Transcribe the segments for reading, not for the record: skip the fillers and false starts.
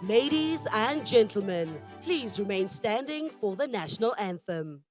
Ladies and gentlemen, please remain standing for the national anthem.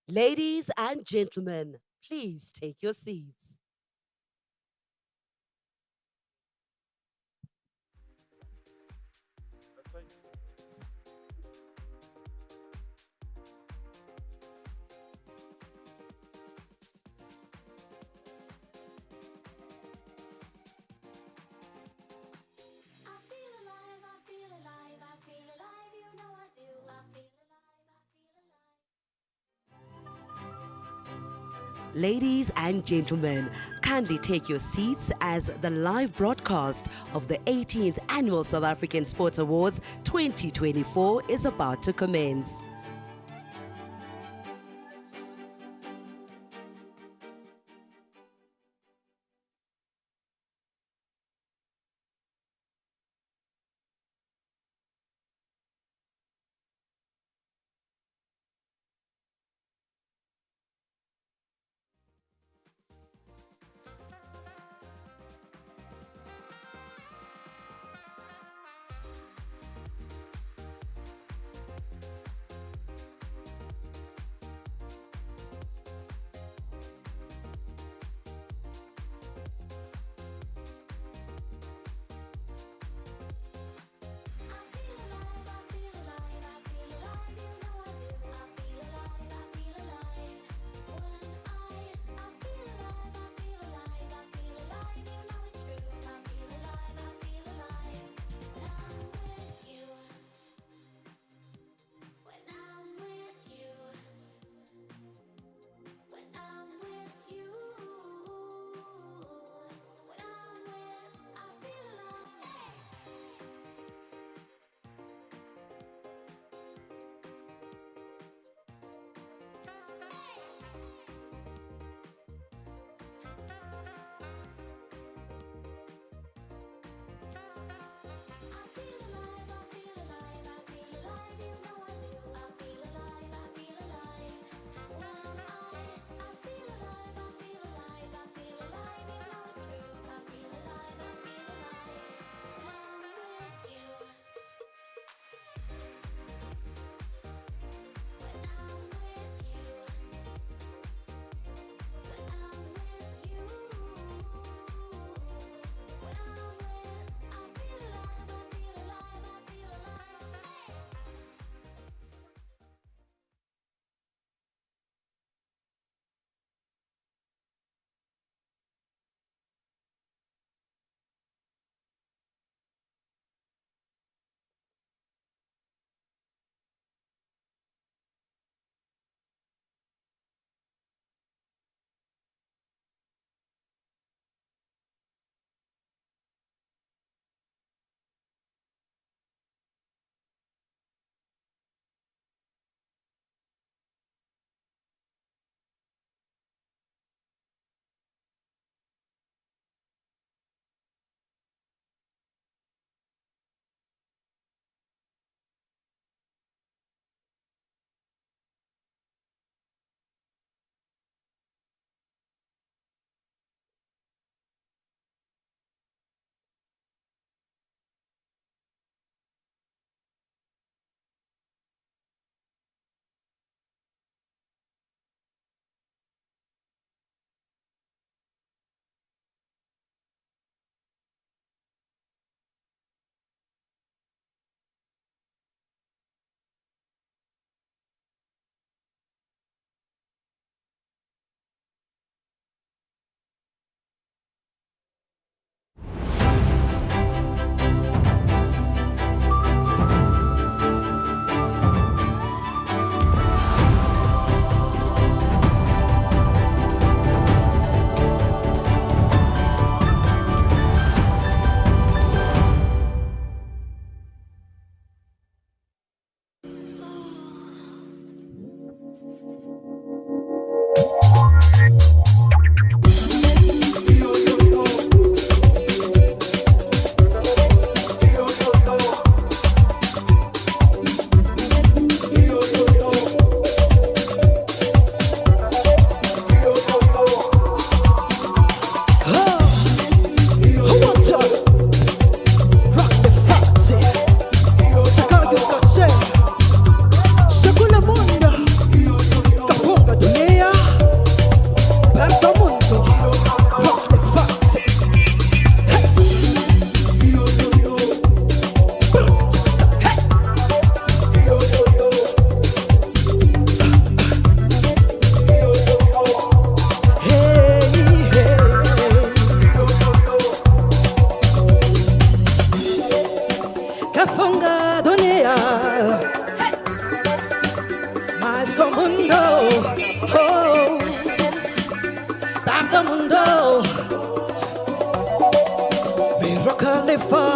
Ladies and gentlemen, please take your seats. I feel alive, I feel alive, I feel alive, you know I do. I feel alive, I feel alive. Ladies and gentlemen, kindly take your seats as the live broadcast of the 18th Annual South African Sports Awards 2024 is about to commence.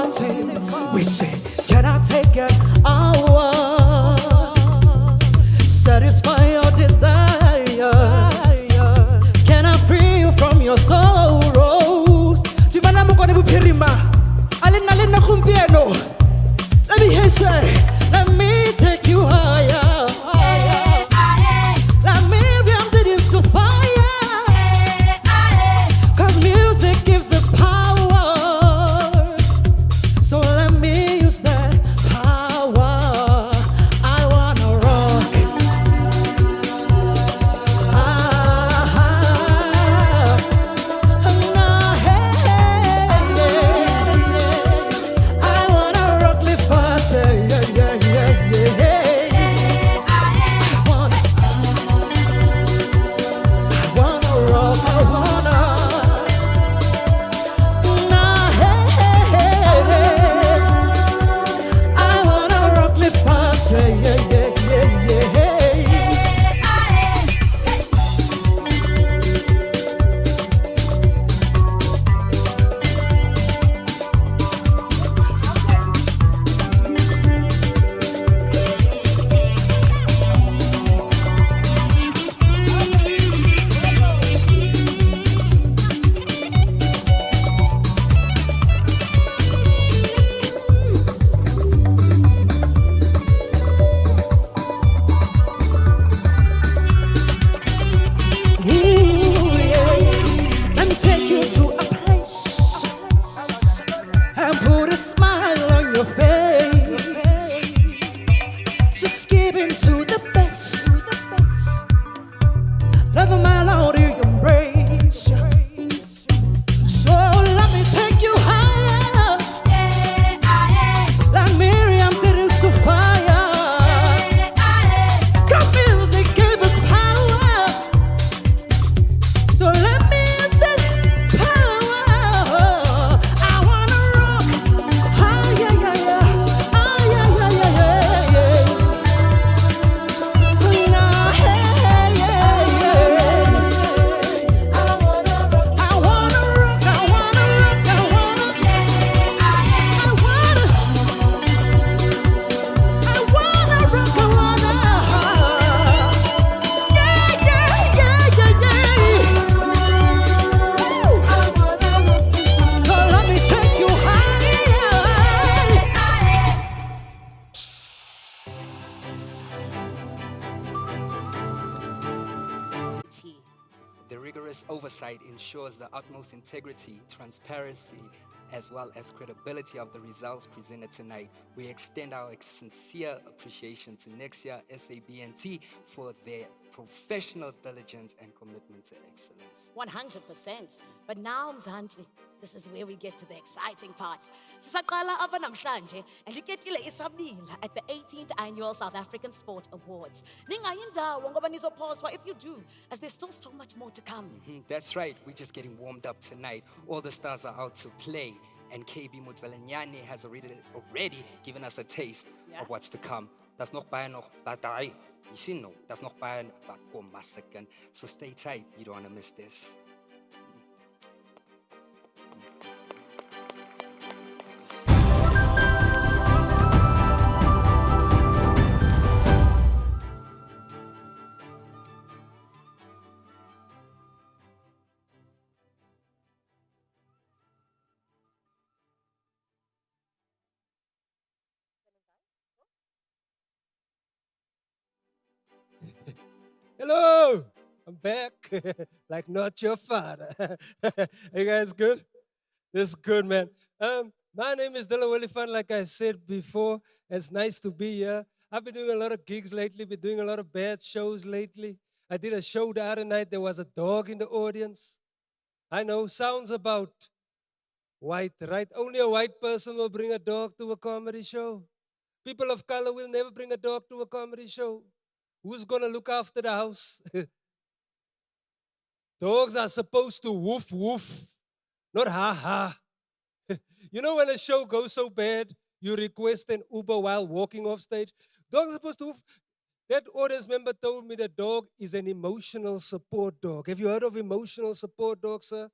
party. We say, can I take an hour? Satisfy your desires. Can I free you from your sorrows? Let me hear you say, let me take you higher. Let me empty this to fire. Cause music gives us power. So let me use that power. I wanna rock. I wanna rock the fast. Just give in to the best. Let the melody embrace you. So let me take you higher. Like Miriam did in the fire. Cause music gave us power. So let me use this power. I wanna rock. Yeah, yeah, yeah. The rigorous oversight ensures the utmost integrity, transparency, as well as credibility of the results presented tonight. We extend our sincere appreciation to Nexia SABNT for their professional diligence and commitment to excellence. 100%. But now, Mzansi, this is where we get to the exciting part. Sisaqala ava namhlanje and liketile isabila at the 18th Annual South African Sport Awards. Ningayindawo ngoba nizophoswa if you do, as there's still so much more to come. That's right, we're just getting warmed up tonight. All the stars are out to play, and KB Motsalanyane has already given us a taste of what's to come. That's nog baie nog badai. You see, no, that's nog baie bakom masakan. So stay tight, you don't want to miss this. Hello, I'm back, like not your father. You guys good? This is good, man. My name is Dilla Willifan, like I said before. It's nice to be here. I've been doing a lot of gigs lately, been doing a lot of bad shows lately. I did a show the other night, there was a dog in the audience. I know, sounds about white, right? Only a white person will bring a dog to a comedy show. People of color will never bring a dog to a comedy show. Who's gonna look after the house? Dogs are supposed to woof woof, not ha ha. You know when a show goes so bad, you request an Uber while walking off stage? Dogs are supposed to woof. That audience member told me the dog is an emotional support dog. Have you heard of emotional support dogs, sir?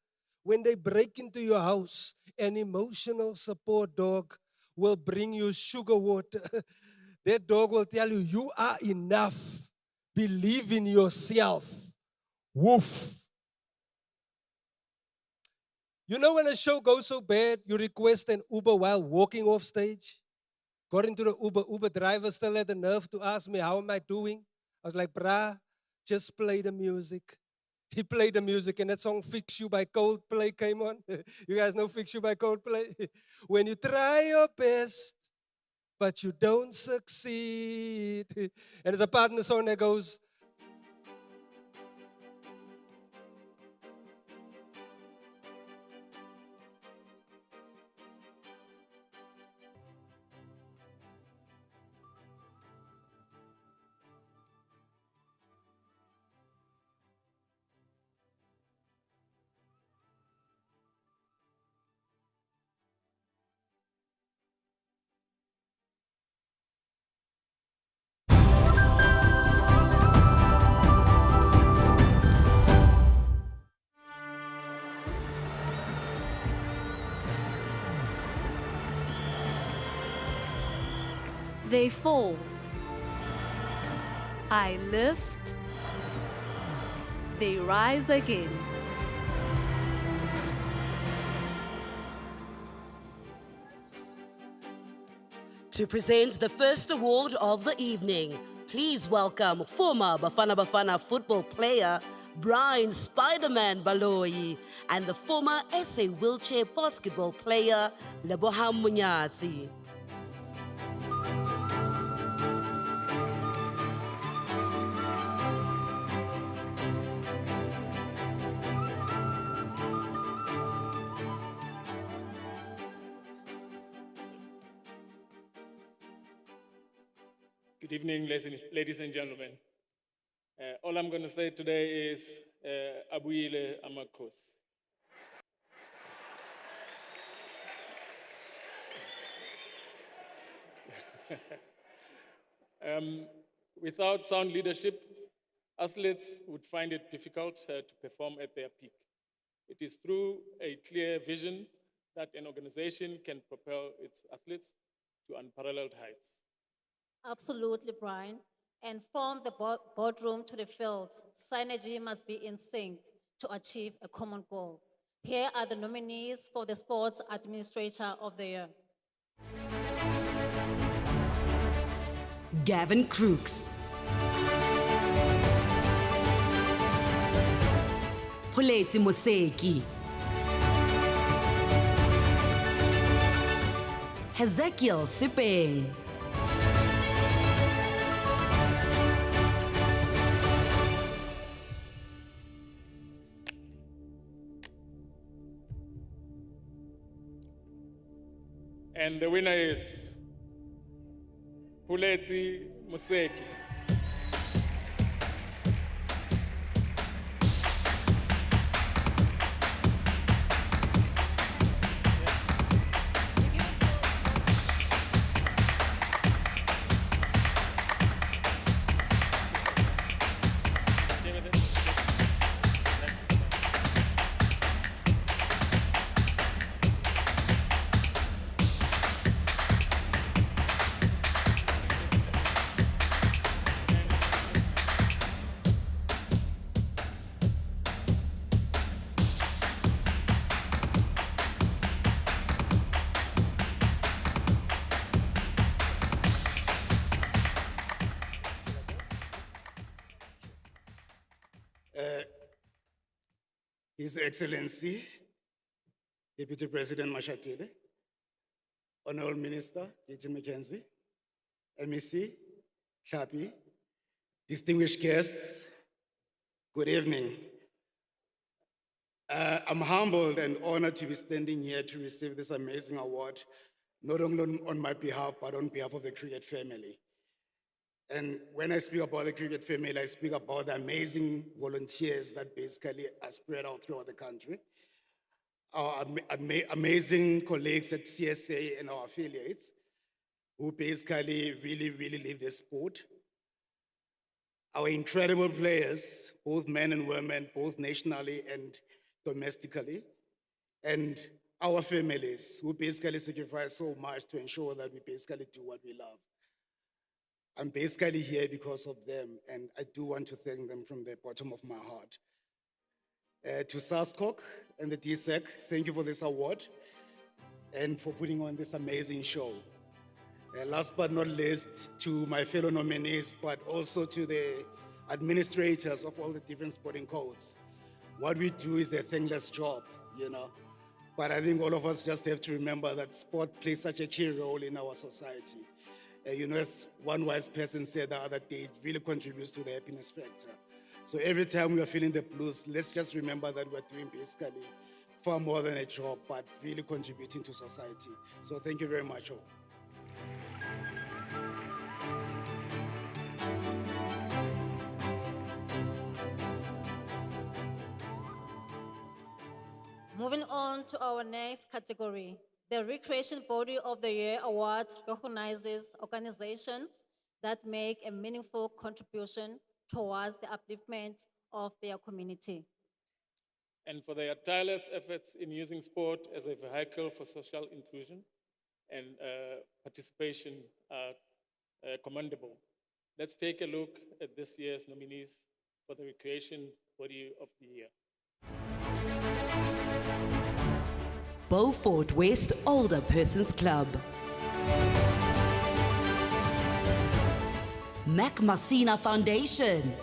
when they break into your house, an emotional support dog will bring you sugar water. That dog will tell you, you are enough. Believe in yourself. Woof. You know when a show goes so bad, you request an Uber while walking off stage? According to the Uber driver still had the nerve to ask me, how am I doing? I was like, brah, just play the music. He played the music and that song Fix You by Coldplay came on. You guys know Fix You by Coldplay? When you try your best, but you don't succeed. And there's a part in the song that goes, They fall. I lift. They rise again. To present the first award of the evening, please welcome former Bafana Bafana football player Brian Spider-Man Baloyi and the former SA wheelchair basketball player Lebohang Munyatsi. Good evening, ladies and gentlemen. All I'm going to say today is Abuyile Amakos. Without sound leadership, athletes would find it difficult to perform at their peak. It is through a clear vision that an organization can propel its athletes to unparalleled heights. Absolutely, Brian. And from the boardroom to the field, synergy must be in sync to achieve a common goal. Here are the nominees for the Sports Administrator of the Year. Gavin Crooks. Puleti Moseki. Ezekiel Sipeng. And the winner is Puleti Museki. His Excellency, Deputy President Mashatile, Honorable Minister, J.T. McKenzie, MEC, Chapi, distinguished guests, good evening. I'm humbled and honored to be standing here to receive this amazing award, not only on my behalf, but on behalf of the cricket family. And when I speak about the cricket family, I speak about the amazing volunteers that basically are spread out throughout the country. Our amazing colleagues at CSA and our affiliates who basically really live the sport. Our incredible players, both men and women, both nationally and domestically. and our families who basically sacrifice so much to ensure that we basically do what we love. I'm basically here because of them, and I do want to thank them from the bottom of my heart. To SASCOC and the DSEC, thank you for this award and for putting on this amazing show. Last but not least, to my fellow nominees, but also to the administrators of all the different sporting codes. What we do is a thankless job, you know. But I think all of us just have to remember that sport plays such a key role in our society. You know, as one wise person said the other day, it really contributes to the happiness factor. So every time we are feeling the blues, let's just remember that we're doing basically far more than a job, but really contributing to society. So thank you very much all. Moving on to our next category, the Recreation Body of the Year Award recognizes organizations that make a meaningful contribution towards the upliftment of their community. And for their tireless efforts in using sport as a vehicle for social inclusion and participation are commendable. Let's take a look at this year's nominees for the Recreation Body of the Year. Beaufort West Older Persons Club. Mac Masina Foundation.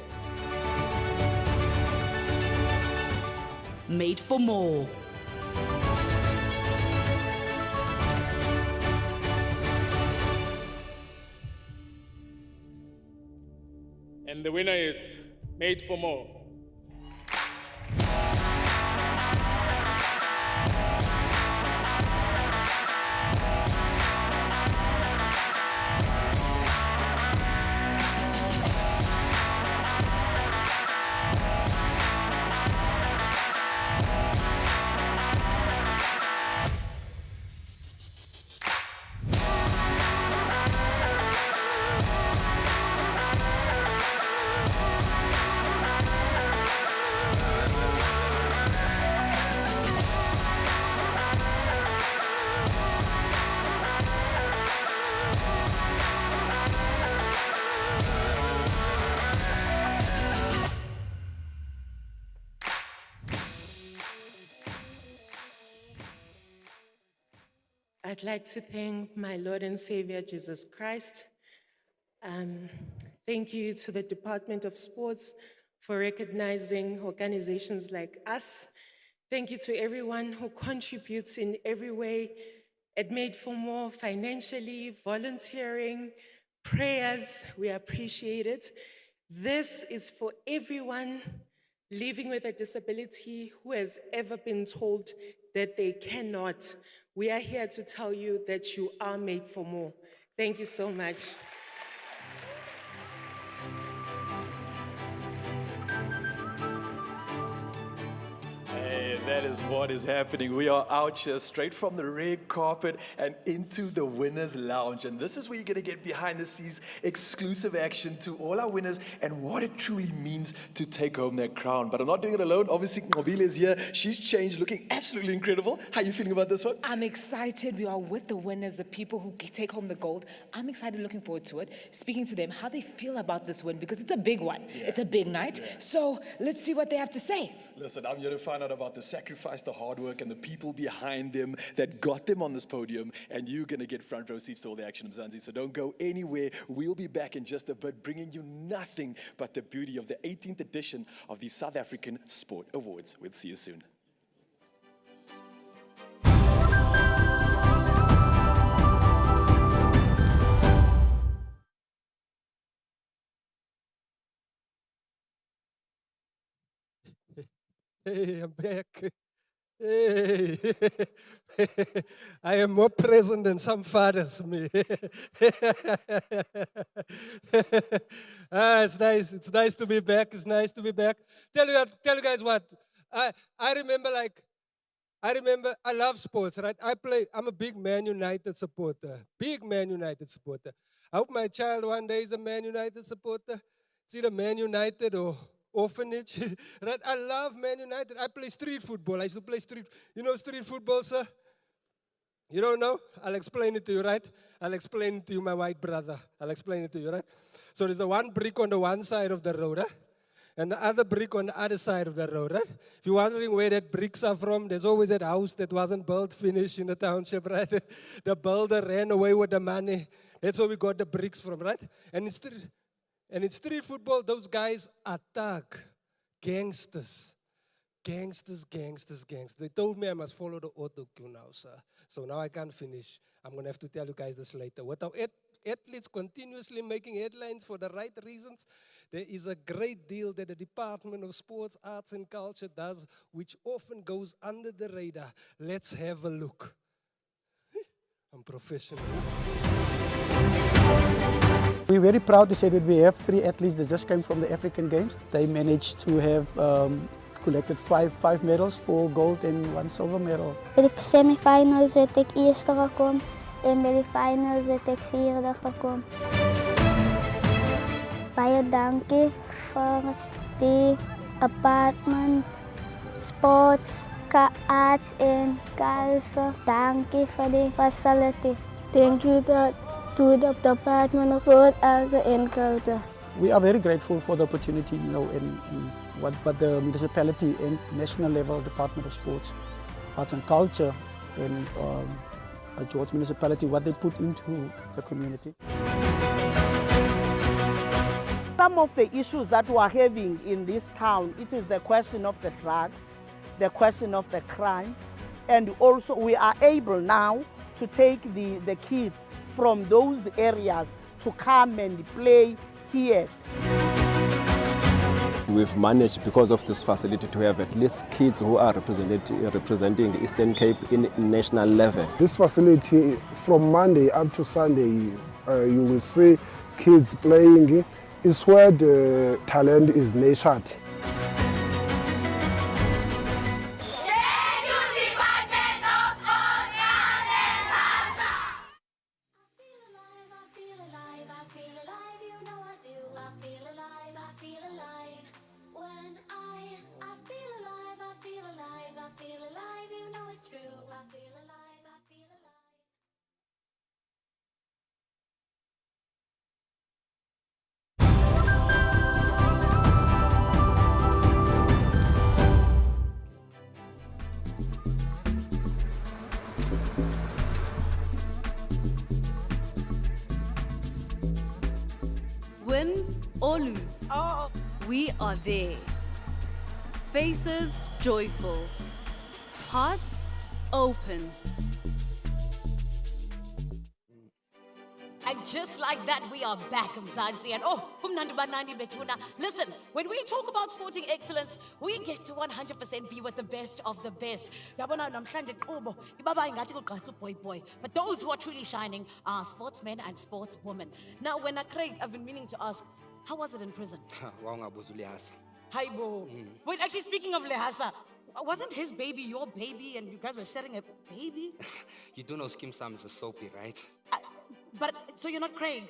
Made for More. And the winner is Made for More. I'd like to thank my Lord and Savior, Jesus Christ. Thank you to the Department of Sports for recognizing organizations like us. Thank you to everyone who contributes in every way at Made for More, financially, volunteering, prayers. We appreciate it. This is for everyone living with a disability who has ever been told that they cannot. We are here to tell you that you are made for more. Thank you so much. Hey, that is what is happening. We are out here straight from the red carpet and into the winners' lounge. And this is where you're going to get behind the scenes exclusive action to all our winners and what it truly means to take home that crown. But I'm not doing it alone. Obviously, Nqobile is here. She's changed, looking absolutely incredible. How are you feeling about this one? I'm excited. We are with the winners, the people who take home the gold. I'm excited, looking forward to it. Speaking to them, how they feel about this win, because it's a big one. Yeah. It's a big night. Yeah. So let's see what they have to say. Listen, I'm here to find out about the sacrifice, the hard work, and the people behind them that got them on this podium. And you're going to get front row seats to all the action of Mzansi. So don't go anywhere. We'll be back in just a bit, bringing you nothing but the beauty of the 18th edition of the South African Sport Awards. We'll see you soon. Hey, I'm back. Hey. I am more present than some fathers, me. It's nice. It's nice to be back. It's nice to be back. Tell you guys what. I remember I love sports, right? I'm a big Man United supporter. Big Man United supporter. I hope my child one day is a Man United supporter. It's either Man United or orphanage. Right? I love Man United. I play street football. I used to play street, street football, sir? You don't know? I'll explain it to you, right? I'll explain it to you, my white brother. I'll explain it to you, right? So there's a one brick on the one side of the road, and the other brick on the other side of the road, right? If you're wondering where that bricks are from, there's always that house that wasn't built, finished in the township, right? The builder ran away with the money. That's where we got the bricks from, right? And in street football, those guys attack gangsters. Gangsters. They told me I must follow the auto cue now, sir. So now I can't finish. I'm going to have to tell you guys this later. With our athletes continuously making headlines for the right reasons, there is a great deal that the Department of Sports, Arts and Culture does, which often goes under the radar. Let's have a look. I'm professional. We're very proud to say that we have 3 athletes that just came from the African Games. They managed to have collected five medals, 4 gold and 1 silver medal. Bij de semifinals het ik eerste gekomen en bij de finals het ik 4e gekomen. Baie dankie voor die apartment, sports, arts en culture. Dankie voor die facility. Thank you to the Department of Sport, Arts and Culture. We are very grateful for the opportunity, in what the municipality and national level Department of Sports, Arts and Culture and George Municipality, what they put into the community. Some of the issues that we are having in this town, it is the question of the drugs, the question of the crime, and also we are able now to take the kids from those areas to come and play here. We've managed, because of this facility, to have at least kids who are representing the Eastern Cape in national level. This facility, from Monday up to Sunday, you will see kids playing. It's where the talent is nurtured. Win or lose, we are there. Faces joyful, hearts open. And just like that, we are back, Mzansi. And kumnandi banani betuna. Listen, when we talk about sporting excellence, we get to 100% be with the best of the best. Yabona namhlanje nkqubo, ibaba ingathi kugqatha boy. But those who are truly shining are sportsmen and sportswomen. Now, when Craig, I've been meaning to ask, how was it in prison? Haibo. Wait, actually, speaking of Lehasa, wasn't his baby your baby and you guys were sharing a baby? You do know Skim Sam is a soapy, right? But, so you're not Craig?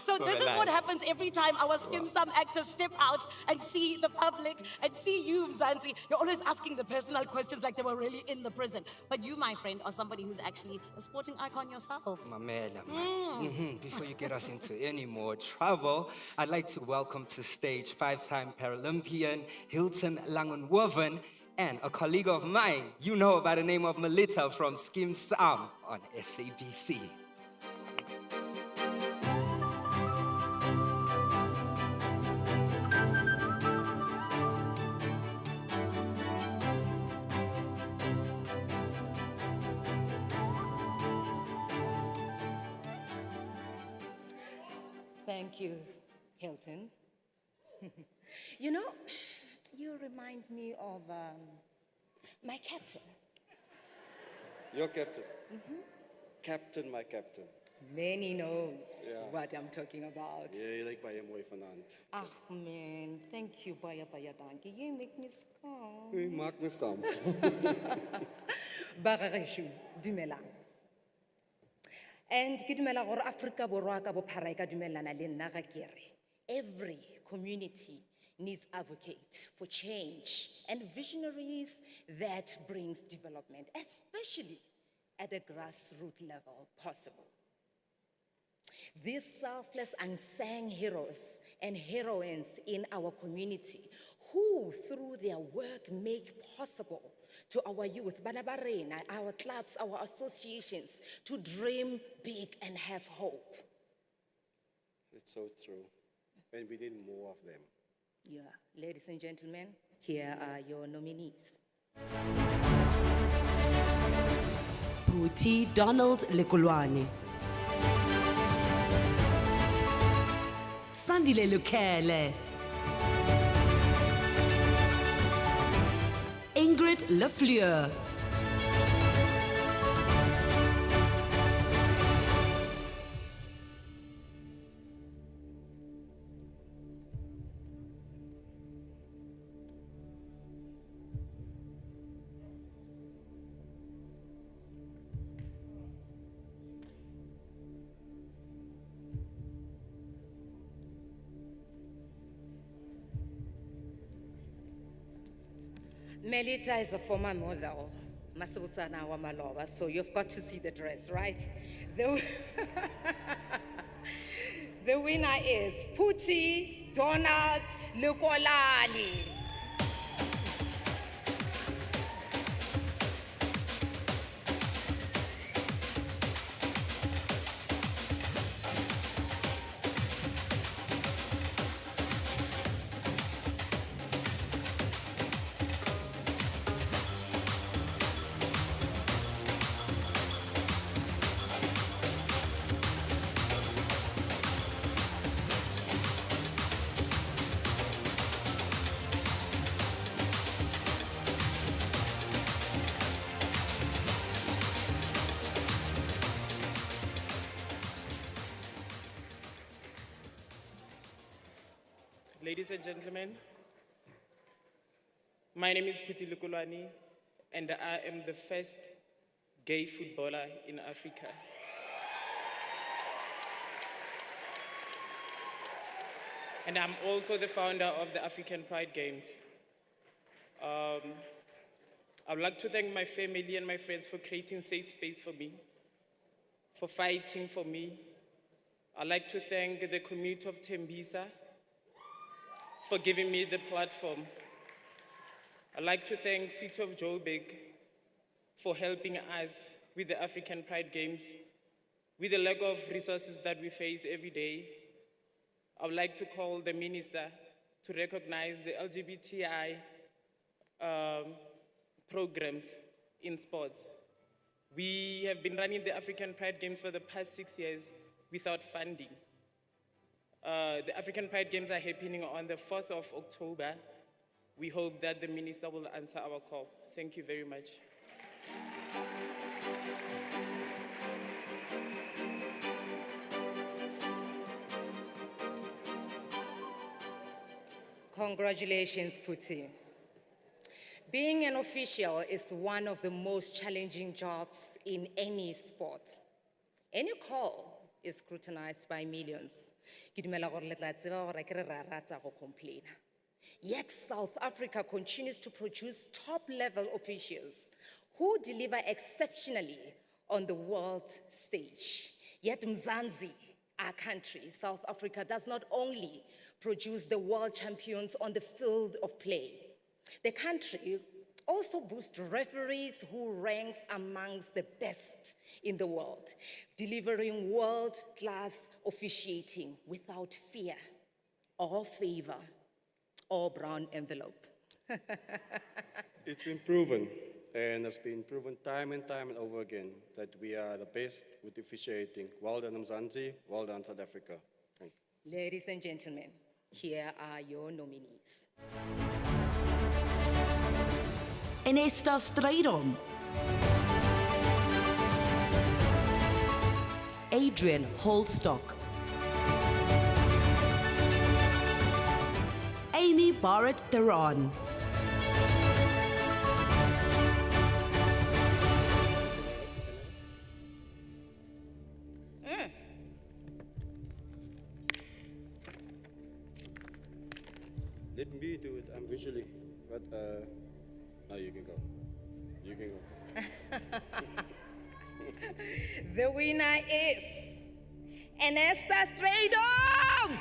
So this is what happens every time our Skim Sam actors step out and see the public and see you, Mzansi. You're always asking the personal questions like they were really in the prison. But you, my friend, are somebody who's actually a sporting icon yourself. Mamela, Before you get us into any more trouble, I'd like to welcome to stage 5-time Paralympian Hilton Langenwoven and a colleague of mine, you know by the name of Melita from Skim Sam on SABC. Thank you, Hilton. You know, you remind me of my captain. Your captain? Captain, my captain. Many knows what I'm talking about. Yeah, you like baie mooi vanaand. Ah, man, thank you, baie dankie. You make me calm. U maak my skaam. Bagageshu, dumela. And ke dumela gore Afrika Borwa ka bophara e ka dumelana le nna ga kere. Every community needs advocates for change and visionaries that brings development, especially at a grassroots level possible. These selfless unsung heroes and heroines in our community who, through their work, make possible to our youth, Bana ba rena, our clubs, our associations, to dream big and have hope. It's so true. And we need more of them. Yeah, ladies and gentlemen, here are your nominees. Puti Donald Lekolwane, Sandile Lukele, Ingrid Lefleur, Melita is a former model, Masabusana Wamaloba, so you've got to see the dress, right? The winner is Puti Donald Lekolwane. Ladies and gentlemen, my name is Puti Lekolwane, and I am the first gay footballer in Africa. And I'm also the founder of the African Pride Games. I would like to thank my family and my friends for creating safe space for me, for fighting for me. I'd like to thank the community of Tembisa for giving me the platform. I'd like to thank City of Joburg for helping us with the African Pride Games. With the lack of resources that we face every day, I would like to call the minister to recognize the LGBTI programs in sports. We have been running the African Pride Games for the past 6 years without funding. The African Pride Games are happening on the 4th of October. We hope that the minister will answer our call. Thank you very much. Congratulations, Puti. Being an official is one of the most challenging jobs in any sport. Any call is scrutinized by millions. Yet South Africa continues to produce top-level officials who deliver exceptionally on the world stage. Yet Mzansi, our country, South Africa, does not only produce the world champions on the field of play. The country also boasts referees who ranks amongst the best in the world, delivering world-class officiating without fear or favor or brown envelope. It's been proven, and it's been proven time and time and over again, that we are the best with officiating. Well done, Mzansi. Well done, South Africa. Thank you. Ladies and gentlemen, here are your nominees. Enesta Strydom, Adrian Holstock, Amy Barrett Theron, eventually. But no, you can go. You can go. The winner is Anesta Stradom!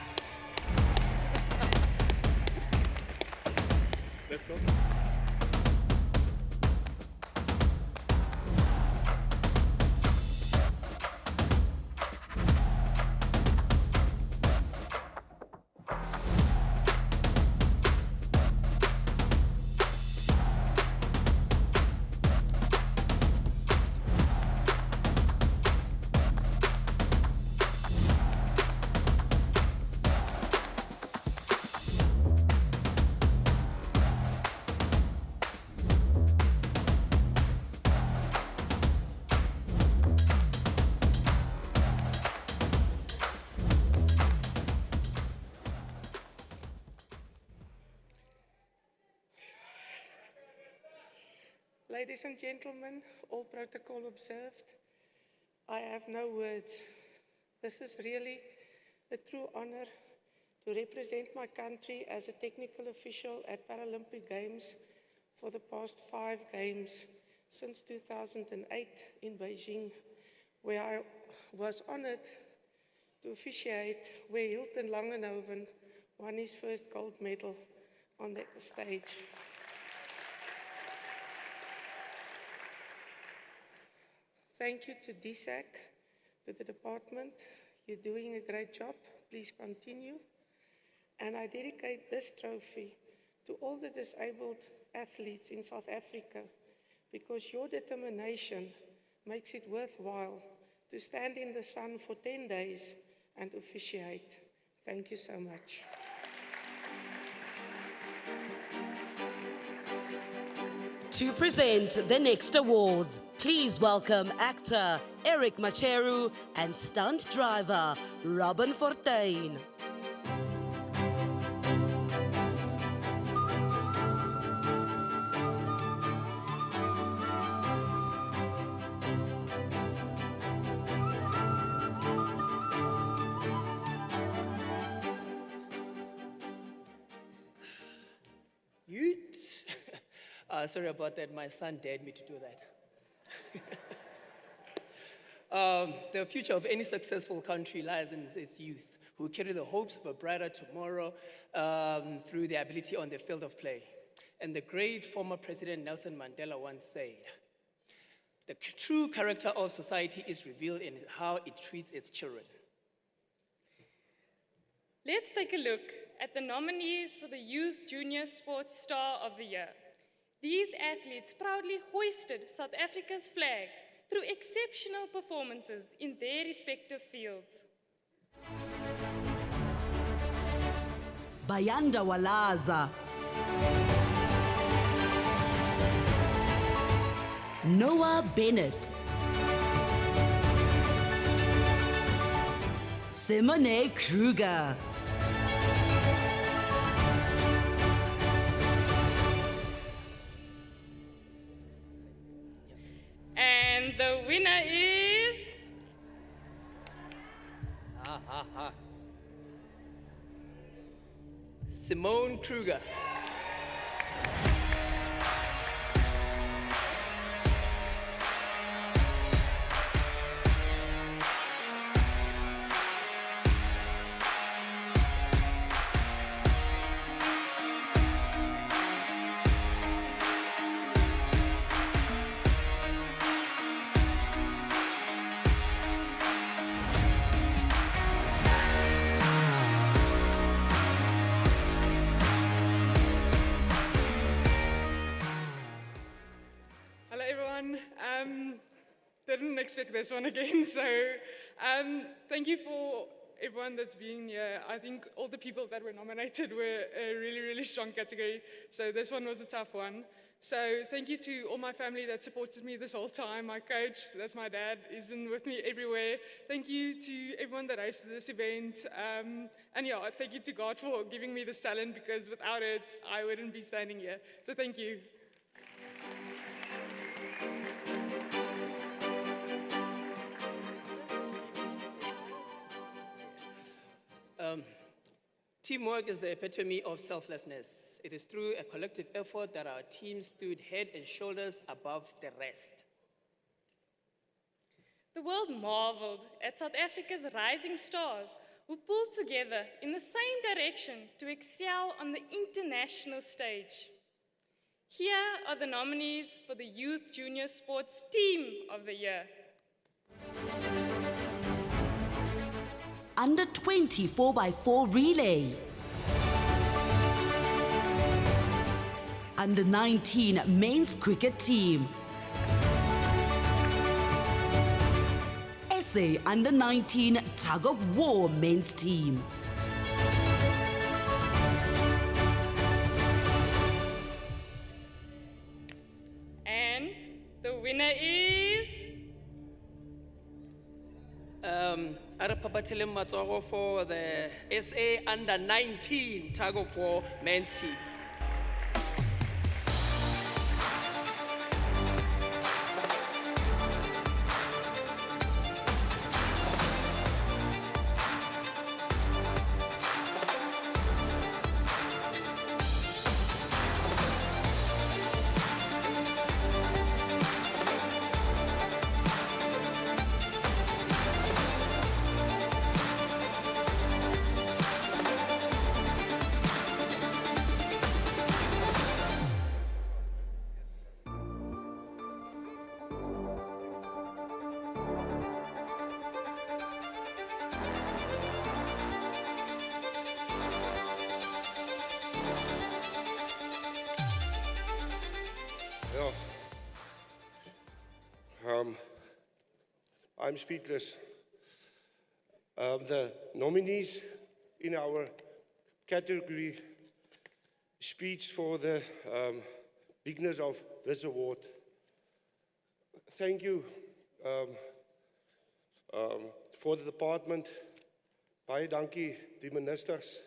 Let's go. Ladies and gentlemen, all protocol observed, I have no words. This is really a true honor to represent my country as a technical official at Paralympic Games for the past 5 games since 2008 in Beijing, where I was honored to officiate where Hilton Langenhoven won his first gold medal on the stage. Thank you to DSAC, to the department. You're doing a great job. Please continue. And I dedicate this trophy to all the disabled athletes in South Africa, because your determination makes it worthwhile to stand in the sun for 10 days and officiate. Thank you so much. To present the next awards, please welcome actor Eric Macheru and stunt driver Robin Fortuin. Sorry about that, my son dared me to do that. The future of any successful country lies in its youth, who carry the hopes of a brighter tomorrow through their ability on the field of play. And the great former President Nelson Mandela once said, "The true character of society is revealed in how it treats its children." Let's take a look at the nominees for the Youth Junior Sports Star of the Year. These athletes proudly hoisted South Africa's flag through exceptional performances in their respective fields. Bayanda Walaza, Noah Bennett, Simone Kruger, And the winner is... Simone Kruger. Hello everyone. Didn't expect this one again, so thank you for everyone that's been here. I think all the people that were nominated were a really, really strong category, so this one was a tough one. So thank you to all my family that supported me this whole time. My coach, that's my dad, he's been with me everywhere. Thank you to everyone that hosted this event. And yeah, thank you to God for giving me this talent, because without it, I wouldn't be standing here. So thank you. Teamwork is the epitome of selflessness. It is through a collective effort that our team stood head and shoulders above the rest. The world marveled at South Africa's rising stars who pulled together in the same direction to excel on the international stage. Here are the nominees for the Youth Junior Sports Team of the Year. Under 20 4x4 relay. Under 19 men's cricket team. SA Under 19 tug of war men's team. And the winner is... Arapapatelem Matsogo for the SA Under 19 tug of war men's team. I'm speechless. The nominees in our category speaks for the bigness of this award. Thank you for the department. Baie dankie die ministers,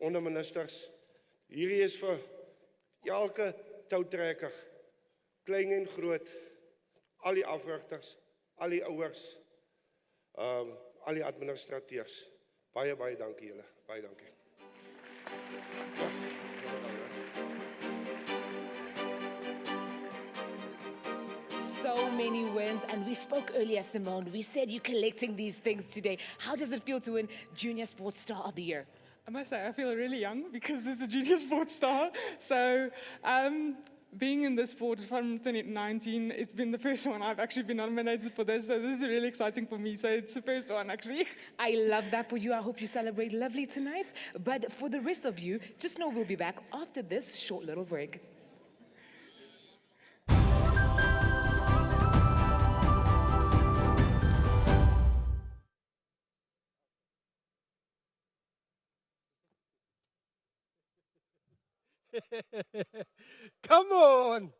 onderministers. Hierdie is vir elke toutrekker, klein en groot, al die afrigters, al die ouers, al die administrateurs. Baie dankie julle. Baie dankie. So many wins, and we spoke earlier, Simone. We said you're collecting these things today. How does it feel to win Junior Sports Star of the Year? I must say, I feel really young because it's a junior sports star. So being in this sport from 2019, it's been the first one I've actually been nominated for this. So this is really exciting for me. So it's the first one, actually. I love that for you. I hope you celebrate lovely tonight. But for the rest of you, just know we'll be back after this short little break. Come on.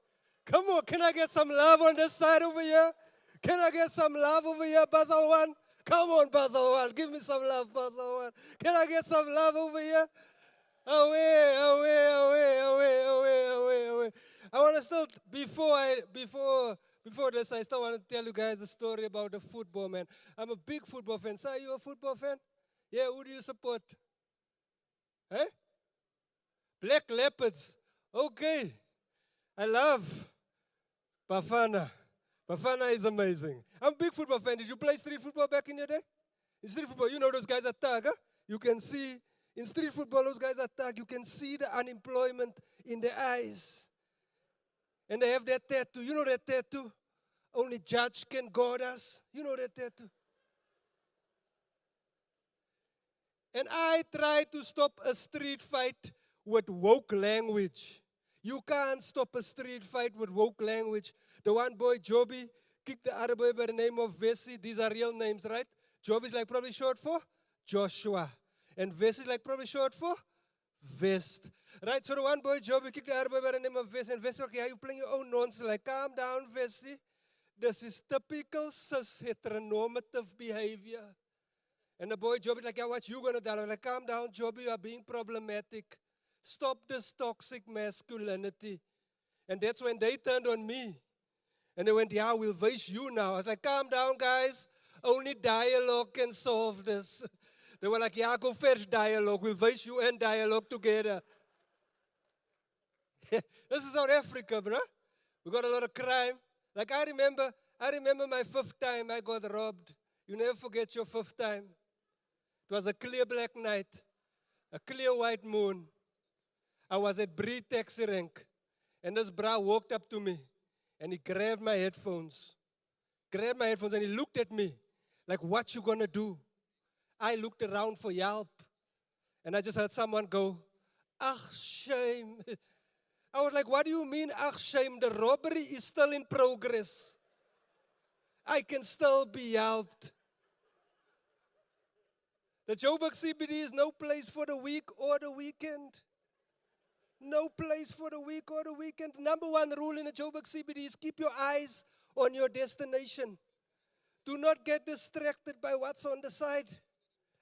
Come on. Can I get some love on this side over here? Can I get some love over here, Basel 1? Come on, Basel 1. Give me some love, Basel 1. Can I get some love over here? Away. I want to still, before this, I still want to tell you guys the story about the football, man. I'm a big football fan. So are you a football fan? Yeah, who do you support? Eh? Black Leopards. Okay. I love Bafana. Bafana is amazing. I'm a big football fan. Did you play street football back in your day? In street football, you know those guys are tag, huh? You can see, in street football, those guys are tag. You can see the unemployment in their eyes. And they have that tattoo. You know that tattoo? Only judge can guard us. You know that tattoo? And I try to stop a street fight with woke language. You can't stop a street fight with woke language. The one boy, Joby, kicked the other boy by the name of Vessi. These are real names, right? Joby is like probably short for Joshua. And Vessi is like probably short for Vest. Right, so the one boy, Joby, kicked the other boy by the name of Vest. And Vest, okay, are you playing your own nonsense? Like, calm down, Vessi. This is typical cis-heteronormative behavior. And the boy, Joby, is like, yeah, what you going to do? I'm like, calm down, Joby, you are being problematic. Stop this toxic masculinity. And that's when they turned on me. And they went, yeah, we'll face you now. I was like, calm down, guys. Only dialogue can solve this. They were like, yeah, go first, dialogue. We'll voice you and dialogue together. This is South Africa, bruh. We got a lot of crime. Like I remember my 5th time I got robbed. You never forget your 5th time. It was a clear black night, a clear white moon. I was at Bree Taxi Rank, and this bra walked up to me, and he grabbed my headphones. And he looked at me like, what you gonna do? I looked around for help, and I just heard someone go, ach, shame. I was like, what do you mean, ach, shame? The robbery is still in progress. I can still be helped. The Joburg CBD is no place for the week or the weekend. No place for the week or the weekend. Number 1 rule in the Joburg CBD is keep your eyes on your destination. Do not get distracted by what's on the side.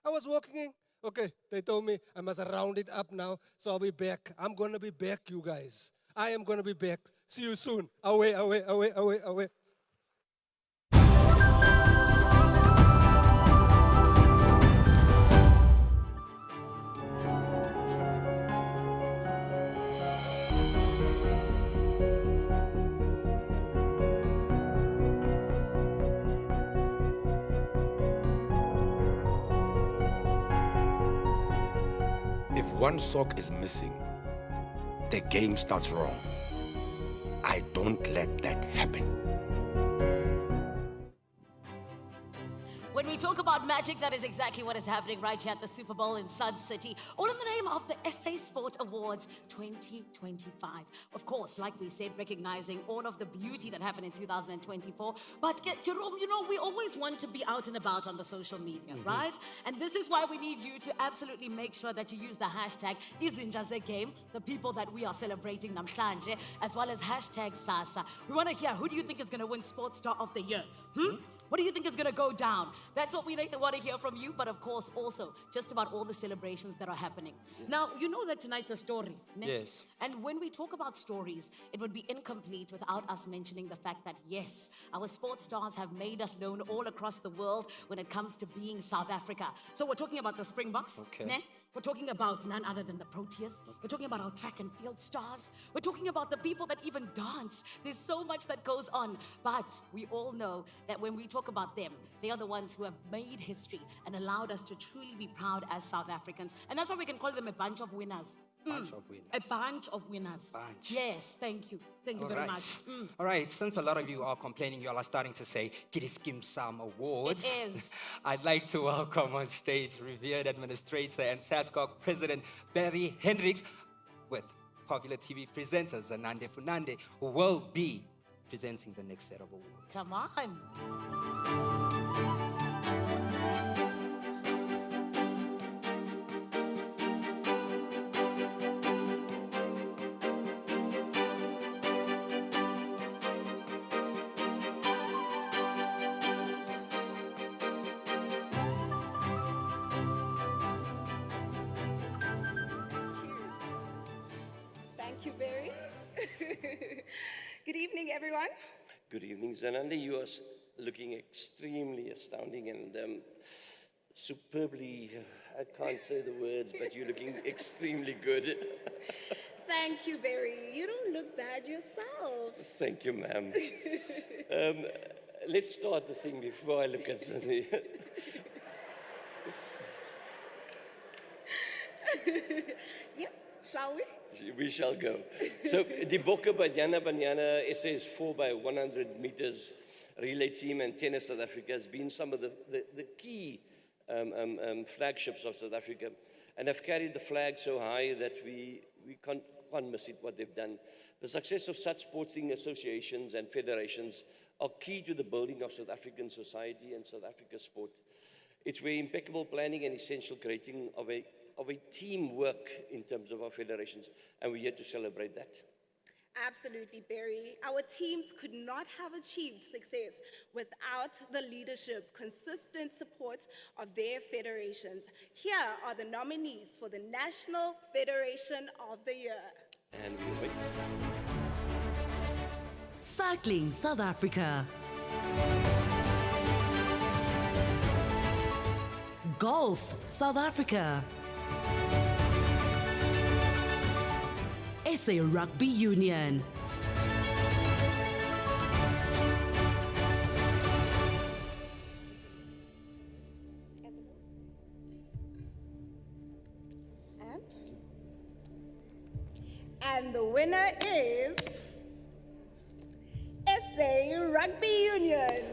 I was walking in. Okay, they told me I must round it up now, so I'll be back. I'm going to be back, you guys. I am going to be back. See you soon. Away, away, away, away, away. If one sock is missing, the game starts wrong. I don't let that happen. When we talk about magic, that is exactly what is happening right here at the Super Bowl in Sun City, all in the name of the SA Sport Awards 2025. Of course, like we said, recognizing all of the beauty that happened in 2024. But Jerome, you know, we always want to be out and about on the social media, right? And this is why we need you to absolutely make sure that you use the hashtag #IzinjaZeGame, the people that we are celebrating namhlanje, as well as hashtag SASA. We want to hear, who do you think is going to win Sports Star of the Year? What do you think is going to go down? That's what we want to hear from you, but of course also just about all the celebrations that are happening. Now, you know that tonight's a story. Yes. And when we talk about stories, it would be incomplete without us mentioning the fact that, yes, our sports stars have made us known all across the world when it comes to being South Africa. So we're talking about the Springboks. Okay. We're talking about none other than the Proteas. We're talking about our track and field stars. We're talking about the people that even dance. There's so much that goes on. But we all know that when we talk about them, they are the ones who have made history and allowed us to truly be proud as South Africans. And that's why we can call them a bunch of winners. Bunch of winners. A bunch of winners. Bunch. Yes, thank you. Thank you very much. All right, since a lot of you are complaining, you all are starting to say, Kiriskim Sam Awards. It is. I'd like to welcome on stage revered administrator and SASCOC President Barry Hendricks with popular TV presenter Zanande Funande, who will be presenting the next set of awards. Come on. Thank you, Barry. Good evening, everyone. Good evening, Zanande. You are looking extremely astounding and superbly, I can't say the words, but you're looking extremely good. Thank you, Barry. You don't look bad yourself. Thank you, ma'am. Let's start the thing before I look at Zanande. Yep, shall we? We shall go. So, die Bokke by Diana Banyana SA's 4x100 meters relay team and tennis South Africa has been some of the key flagships of South Africa and have carried the flag so high that we can't miss it, what they've done. The success of such sporting associations and federations are key to the building of South African society and South Africa's sport. It's where impeccable planning and essential creating of a teamwork in terms of our federations, and we're here to celebrate that. Absolutely, Barry. Our teams could not have achieved success without the leadership, consistent support of their federations. Here are the nominees for the National Federation of the Year. And we wait. Cycling South Africa. Golf, South Africa. SA Rugby Union. And the winner is SA Rugby Union.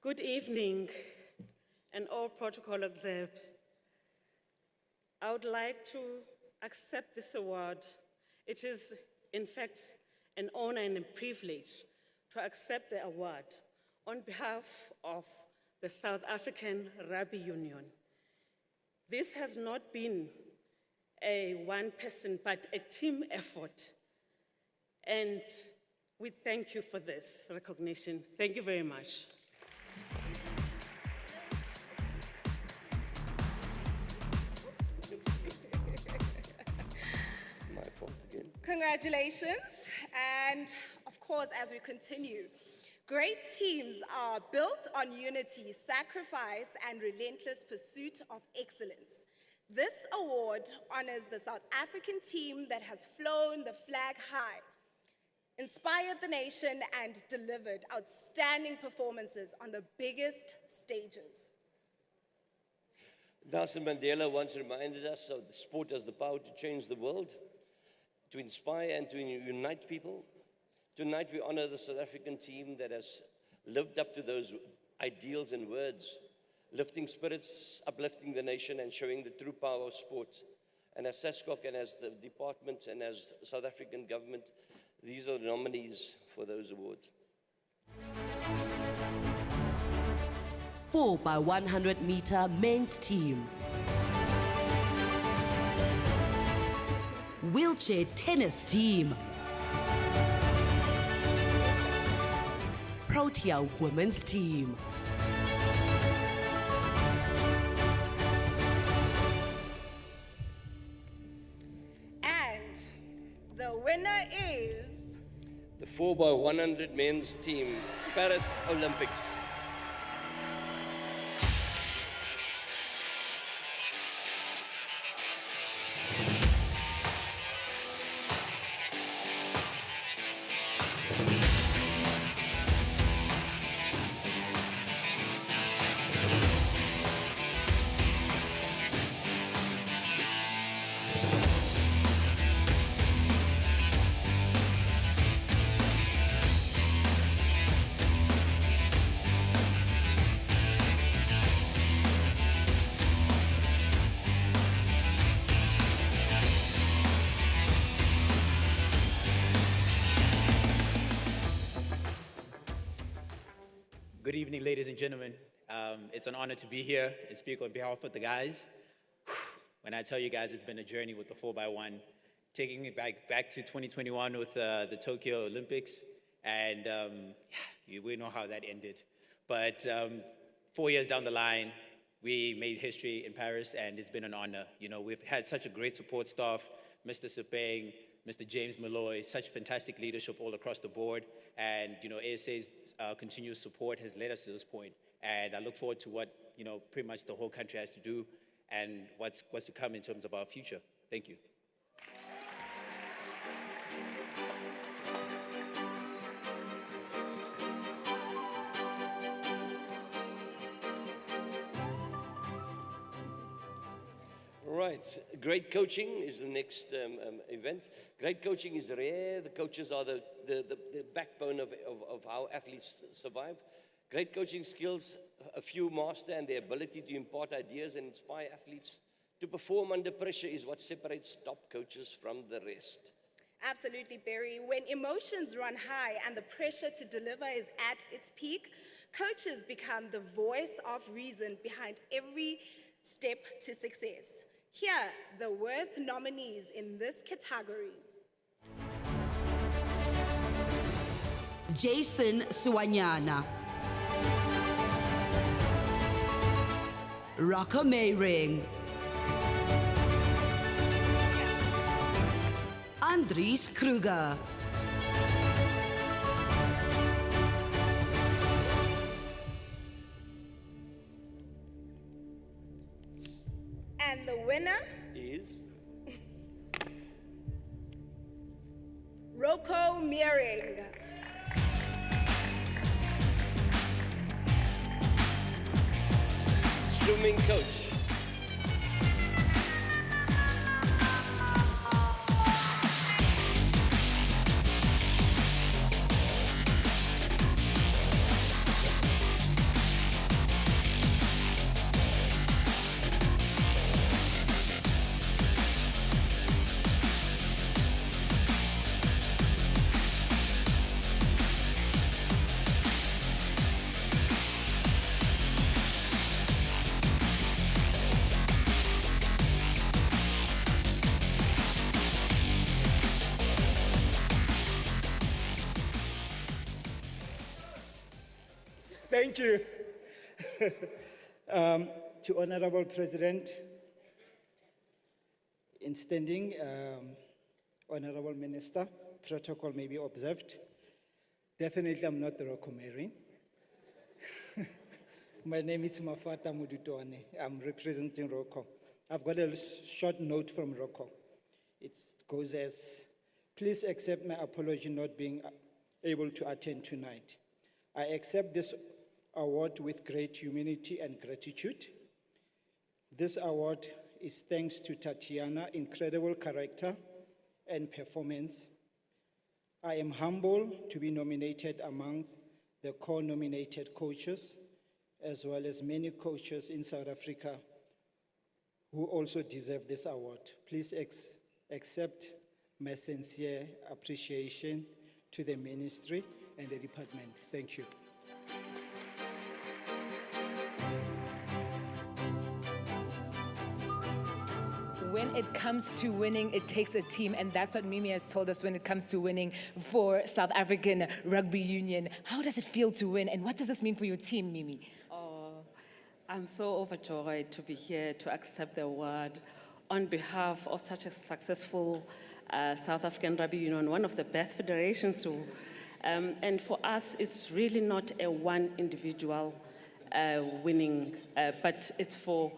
Good evening, and all protocol observed. I would like to accept this award. It is, in fact, an honor and a privilege to accept the award on behalf of the South African Rugby Union. This has not been a one-person, but a team effort. And we thank you for this recognition. Thank you very much. Congratulations. And of course, as we continue, great teams are built on unity, sacrifice, and relentless pursuit of excellence. This award honors the South African team that has flown the flag high, inspired the nation, and delivered outstanding performances on the biggest stages. Nelson Mandela once reminded us of the sport has the power to change the world, to inspire and to unite people. Tonight we honor the South African team that has lived up to those ideals and words, lifting spirits, uplifting the nation, and showing the true power of sport. And as SASCOC and as the department and as South African government, these are the nominees for those awards. 4x100 meter men's team. Wheelchair tennis team. Protea women's team. And the winner is The 4x100 men's team, Paris Olympics. Good evening, ladies and gentlemen. It's an honor to be here and speak on behalf of the guys. When I tell you guys, it's been a journey with the 4x1, taking it back to 2021 with the Tokyo Olympics, and we know how that ended. But 4 years down the line, we made history in Paris, and it's been an honor. You know, we've had such a great support staff, Mr. Sepeng, Mr. James Malloy, such fantastic leadership all across the board, and you know, ASA's continuous support has led us to this point. And I look forward to what, you know, pretty much the whole country has to do and what's to come in terms of our future. Thank you. Right, great coaching is the next event. Great coaching is rare. The coaches are the backbone of how athletes survive. Great coaching skills, a few master, and the ability to impart ideas and inspire athletes to perform under pressure is what separates top coaches from the rest. Absolutely, Barry. When emotions run high and the pressure to deliver is at its peak, coaches become the voice of reason behind every step to success. Here, the worth nominees in this category. Jason Suwanyana, Rocco Mayring, Andries Kruger, And the winner, Is Rocco Mayring. swimming coach. Thank you. To Honorable President, in standing, Honorable Minister, protocol may be observed. Definitely I'm not Rocco Mayring. My name is Mafata Mudutone. I'm representing Rocco. I've got a short note from Rocco. It goes as, please accept my apology not being able to attend tonight. I accept this award with great humility and gratitude. This award is thanks to Tatiana's incredible character and performance. I am humbled to be nominated among the co-nominated coaches, as well as many coaches in South Africa who also deserve this award. Please accept my sincere appreciation to the ministry and the department. Thank you. When it comes to winning, it takes a team, and that's what Mimi has told us when it comes to winning for South African Rugby Union. How does it feel to win, and what does this mean for your team, Mimi? I'm so overjoyed to be here to accept the award on behalf of such a successful South African Rugby Union, one of the best federations. And for us, it's really not a one individual winning, but it's for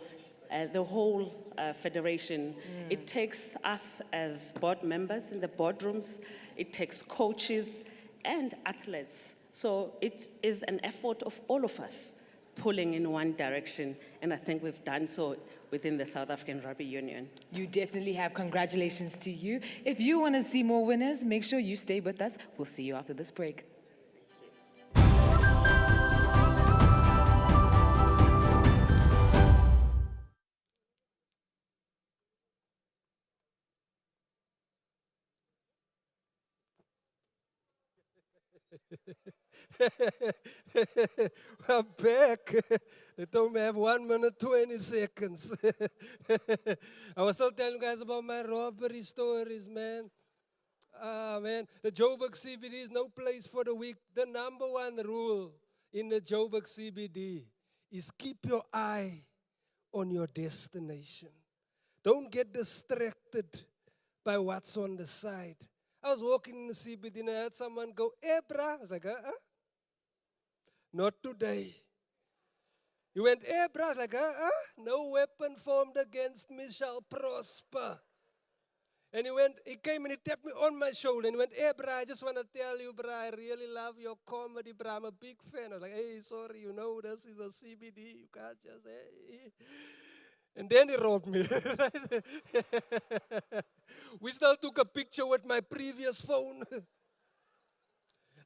the whole federation. It takes us as board members in the boardrooms, it takes coaches and athletes. So it is an effort of all of us pulling in one direction, and I think we've done so within the South African Rugby Union. You definitely have. Congratulations to you. If you want to see more winners, make sure you stay with us. We'll see you after this break. I'm back. They told me I have 1 minute, 20 seconds. I was still telling you guys about my robbery stories, man. Man, the Joburg CBD is no place for the weak. The number one rule in the Joburg CBD is keep your eye on your destination. Don't get distracted by what's on the side. I was walking in the CBD and I heard someone go, "Hey, brah." I was like, Not today. He went, "Hey, brah." I was like, No weapon formed against me shall prosper. And he came and he tapped me on my shoulder and he went, "Hey, brah, I just want to tell you, brah, I really love your comedy, brah. I'm a big fan." I was like, "Hey, sorry, you know, this is a CBD. You can't just, hey." And then he robbed me. We still took a picture with my previous phone.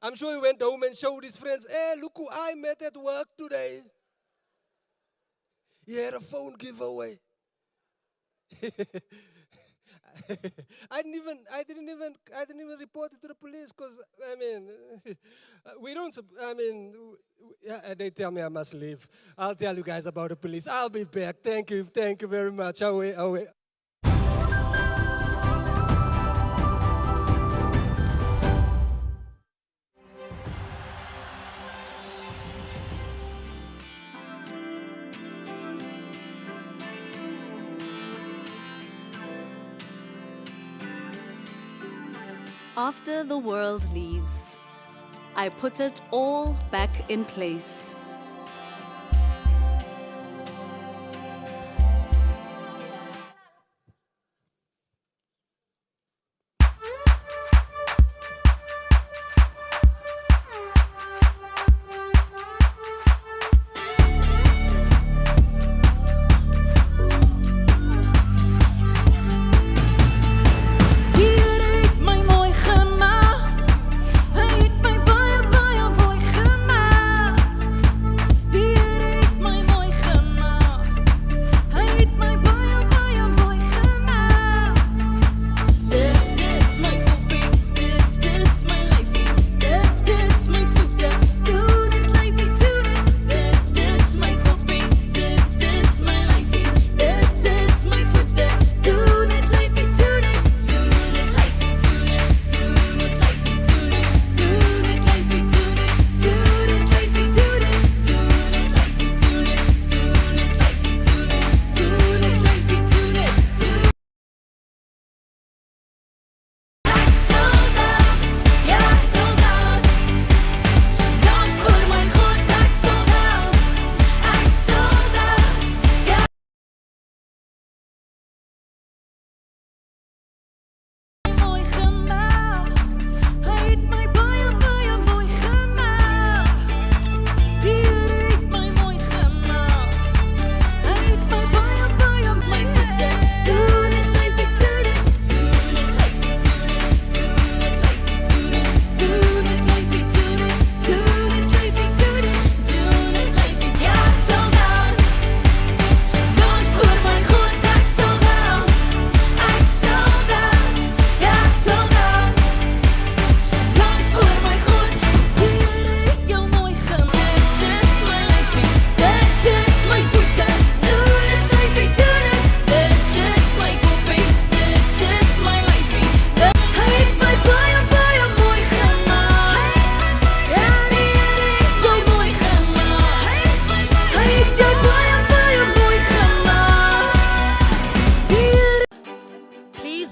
I'm sure he went home and showed his friends, hey, look who I met at work today. He had a phone giveaway. I didn't even report it to the police because, I mean, we don't, I mean, they tell me I must leave. I'll tell you guys about the police. I'll be back. Thank you very much. Away. After the world leaves, I put it all back in place.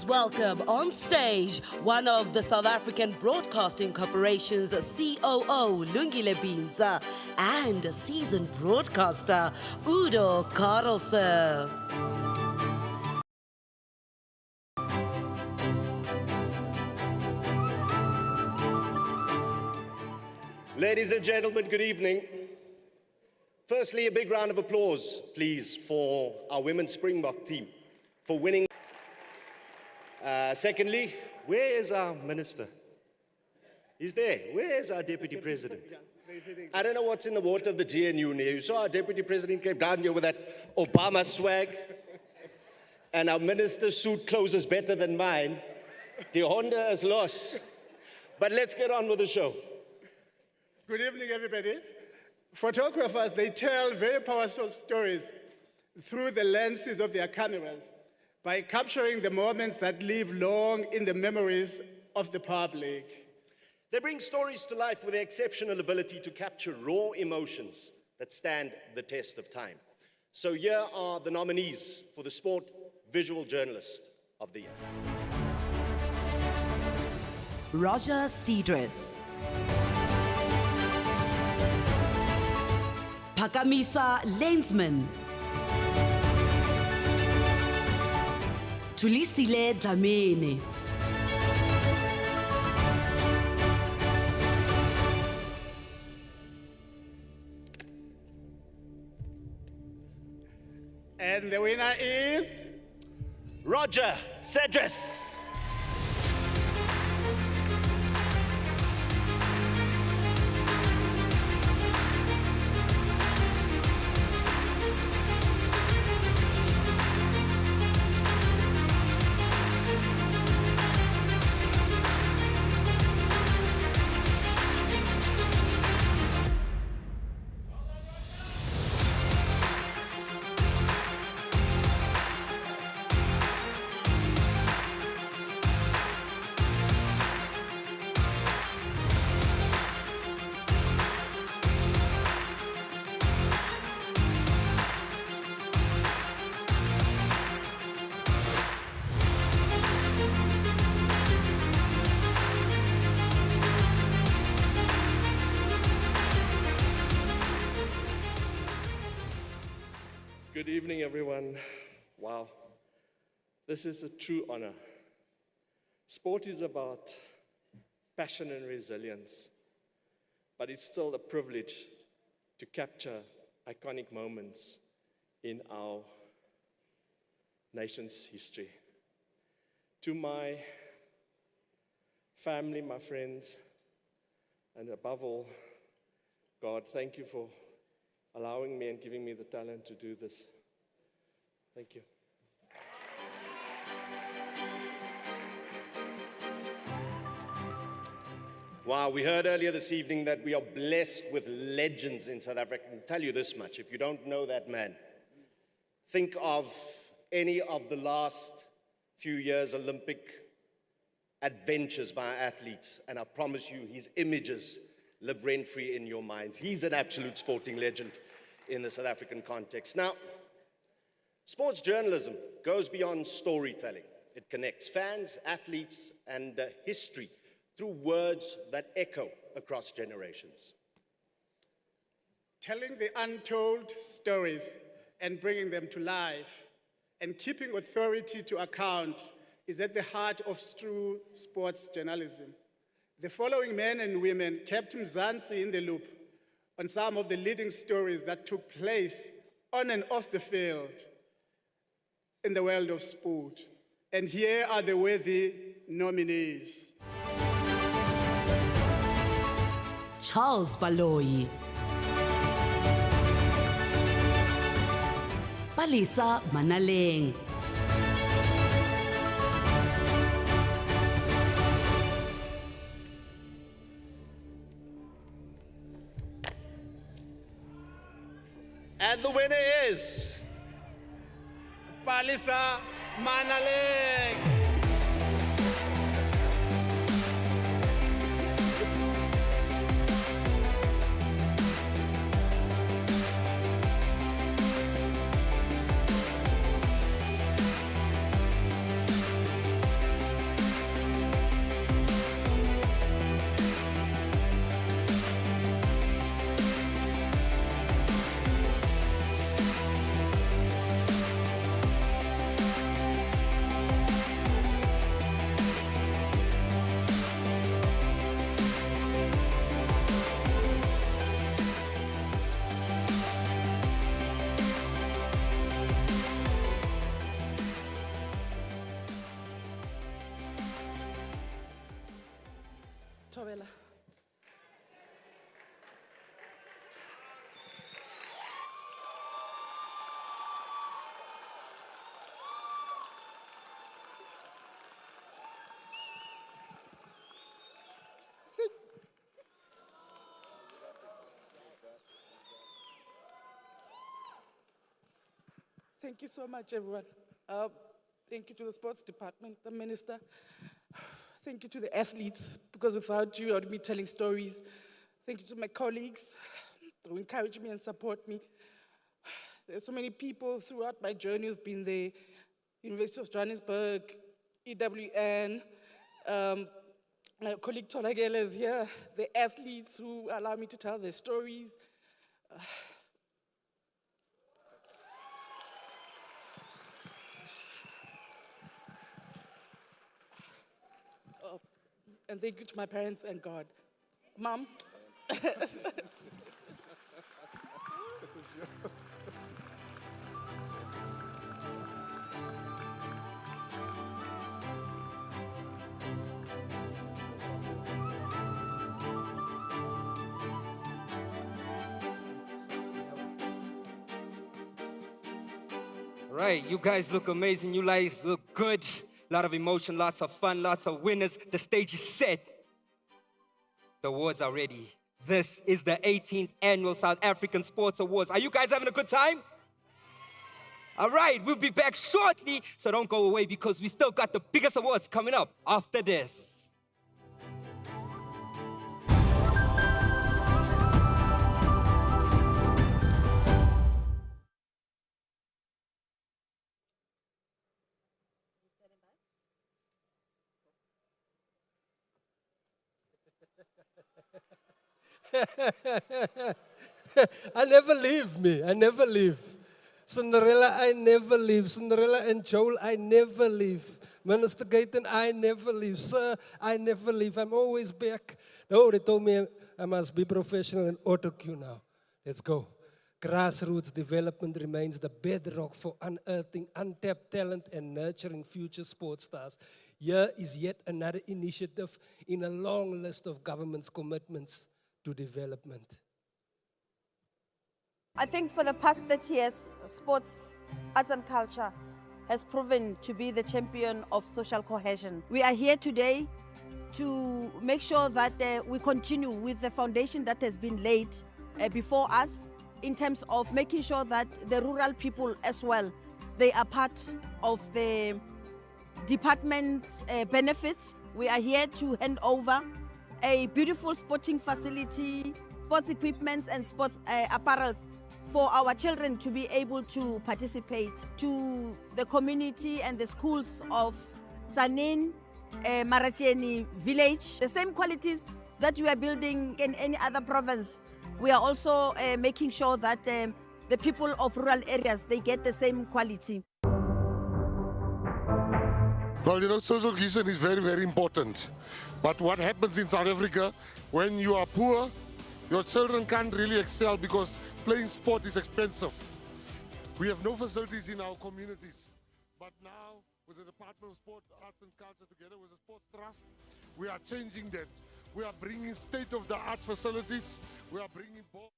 Welcome on stage one of the South African Broadcasting Corporation's COO, Lungile Binza, and seasoned broadcaster, Udo Karlse. Ladies and gentlemen, good evening. Firstly, a big round of applause, please, for our women's Springbok team for winning. Secondly, where is our minister? He's there. Where is our deputy president? I don't know what's in the water of the GNU near. You saw our deputy president came down here with that Obama swag, and our minister's suit clothes is better than mine. The Honda is lost. But let's get on with the show. Good evening, everybody. Photographers, they tell very powerful stories through the lenses of their cameras by capturing the moments that live long in the memories of the public. They bring stories to life with their exceptional ability to capture raw emotions that stand the test of time. So here are the nominees for the Sport Visual Journalist of the Year. Roger Cedrus. Pakamisa Lensman. Tulisile Dlamini. And the winner is Roger Cedrus. evening, everyone. Wow, this is a true honor. Sport is about passion and resilience, but it's still a privilege to capture iconic moments in our nation's history. To my family, my friends, and above all, God, thank you for allowing me and giving me the talent to do this. Thank you. Wow, we heard earlier this evening that we are blessed with legends in South Africa. I can tell you this much, if you don't know that man, think of any of the last few years' Olympic adventures by our athletes, and I promise you his images live rent-free in your minds. He's an absolute sporting legend in the South African context. Now, sports journalism goes beyond storytelling. It connects fans, athletes, and history through words that echo across generations. Telling the untold stories and bringing them to life and keeping authority to account is at the heart of true sports journalism. The following men and women kept Mzansi in the loop on some of the leading stories that took place on and off the field in the world of sport. And here are the worthy nominees. Charles Baloyi, Palisa Manaleng, And the winner is Palisa Manaleng. Thobela. Thank you so much, everyone. Thank you to the sports department, the minister. Thank you to the athletes, because without you, I would be telling stories. Thank you to my colleagues who encourage me and support me. There's so many people throughout my journey who've been there. University of Johannesburg, EWN, my colleague Tolagele is here, the athletes who allow me to tell their stories. And thank you to my parents and God. Mom. This is you. Right, you guys look amazing. You guys look good. A lot of emotion, lots of fun, lots of winners. The stage is set. The awards are ready. This is the 18th Annual South African Sports Awards. Are you guys having a good time? All right, we'll be back shortly, so don't go away because we still got the biggest awards coming up after this. I never leave me. I never leave. Cinderella, I never leave. Cinderella and Joel, I never leave. Minister Gayton, I never leave. Sir, I never leave. I'm always back. No, they told me I must be professional in auto-cue now. Let's go. Grassroots development remains the bedrock for unearthing untapped talent and nurturing future sports stars. Here is yet another initiative in a long list of government's commitments to development. I think for the past 30 years, sports, arts and culture has proven to be the champion of social cohesion. We are here today to make sure that we continue with the foundation that has been laid before us in terms of making sure that the rural people as well, they are part of the department's benefits. We are here to hand over a beautiful sporting facility, sports equipment and sports apparels for our children to be able to participate, to the community and the schools of Sanin, Maracheni village. The same qualities that we are building in any other province, we are also making sure that the people of rural areas, they get the same quality. Well, you know, social cohesion is very, very important. But what happens in South Africa, when you are poor, your children can't really excel because playing sport is expensive. We have no facilities in our communities. But now, with the Department of Sport, Arts and Culture together with the Sports Trust, we are changing that. We are bringing state-of-the-art facilities. We are bringing ball.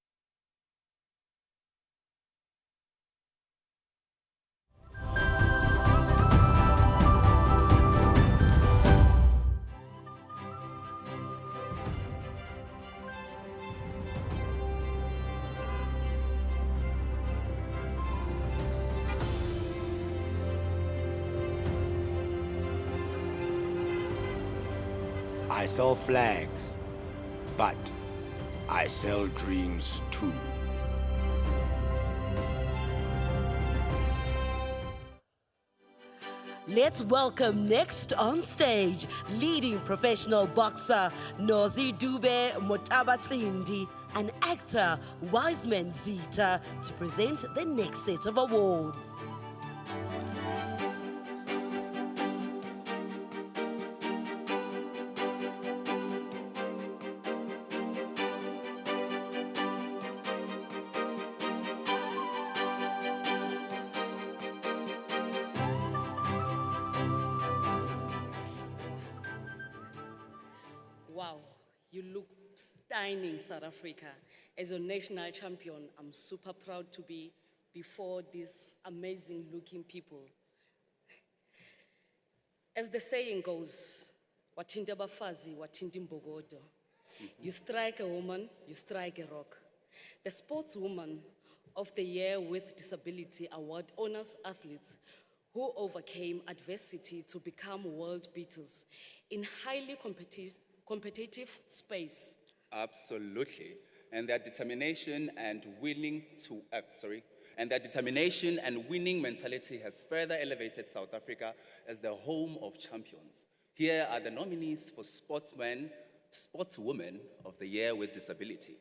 I sell flags, but I sell dreams too. Let's welcome next on stage leading professional boxer Nozi Dube Motabatsindi and actor Wiseman Zita to present the next set of awards. Wow, you look stunning, South Africa. As a national champion, I'm super proud to be before these amazing looking people. As the saying goes, watinde bafazi, watinde mbogodo. You strike a woman, you strike a rock. The Sportswoman of the Year with Disability Award honors athletes who overcame adversity to become world beaters in highly competitive space. Absolutely. And their determination and winning mentality has further elevated South Africa as the home of champions. Here are the nominees for Sportswoman of the Year with Disability.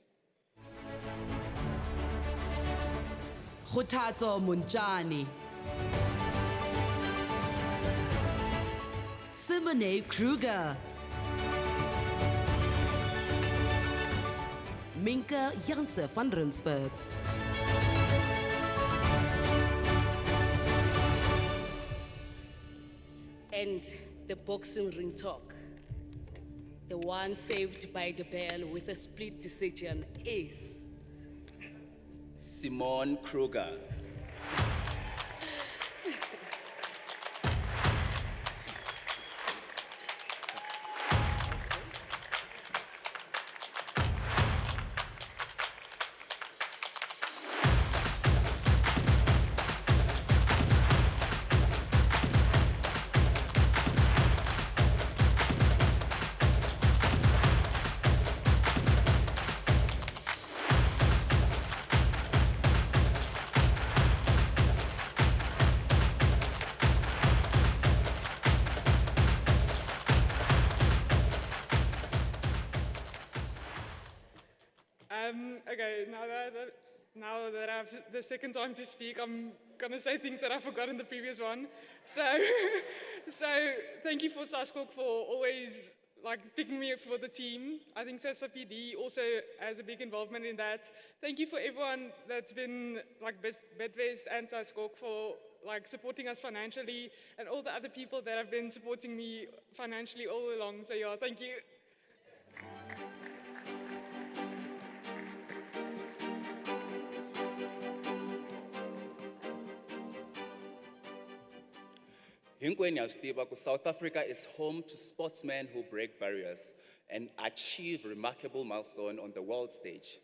Khutazo Munjani, Simone Kruger, Minka Janse van Rensburg, And the boxing ring talk, the one saved by the bell with a split decision is Simone Kruger. Okay, now that now that I have the second time to speak, I'm going to say things that I forgot in the previous one. So, so thank you for SASCOC for always picking me up for the team. I think SASPD also has a big involvement in that. Thank you for everyone that's been Bedvest and SASCOC for supporting us financially, and all the other people that have been supporting me financially all along. So yeah, thank you. South Africa is home to sportsmen who break barriers and achieve remarkable milestones on the world stage.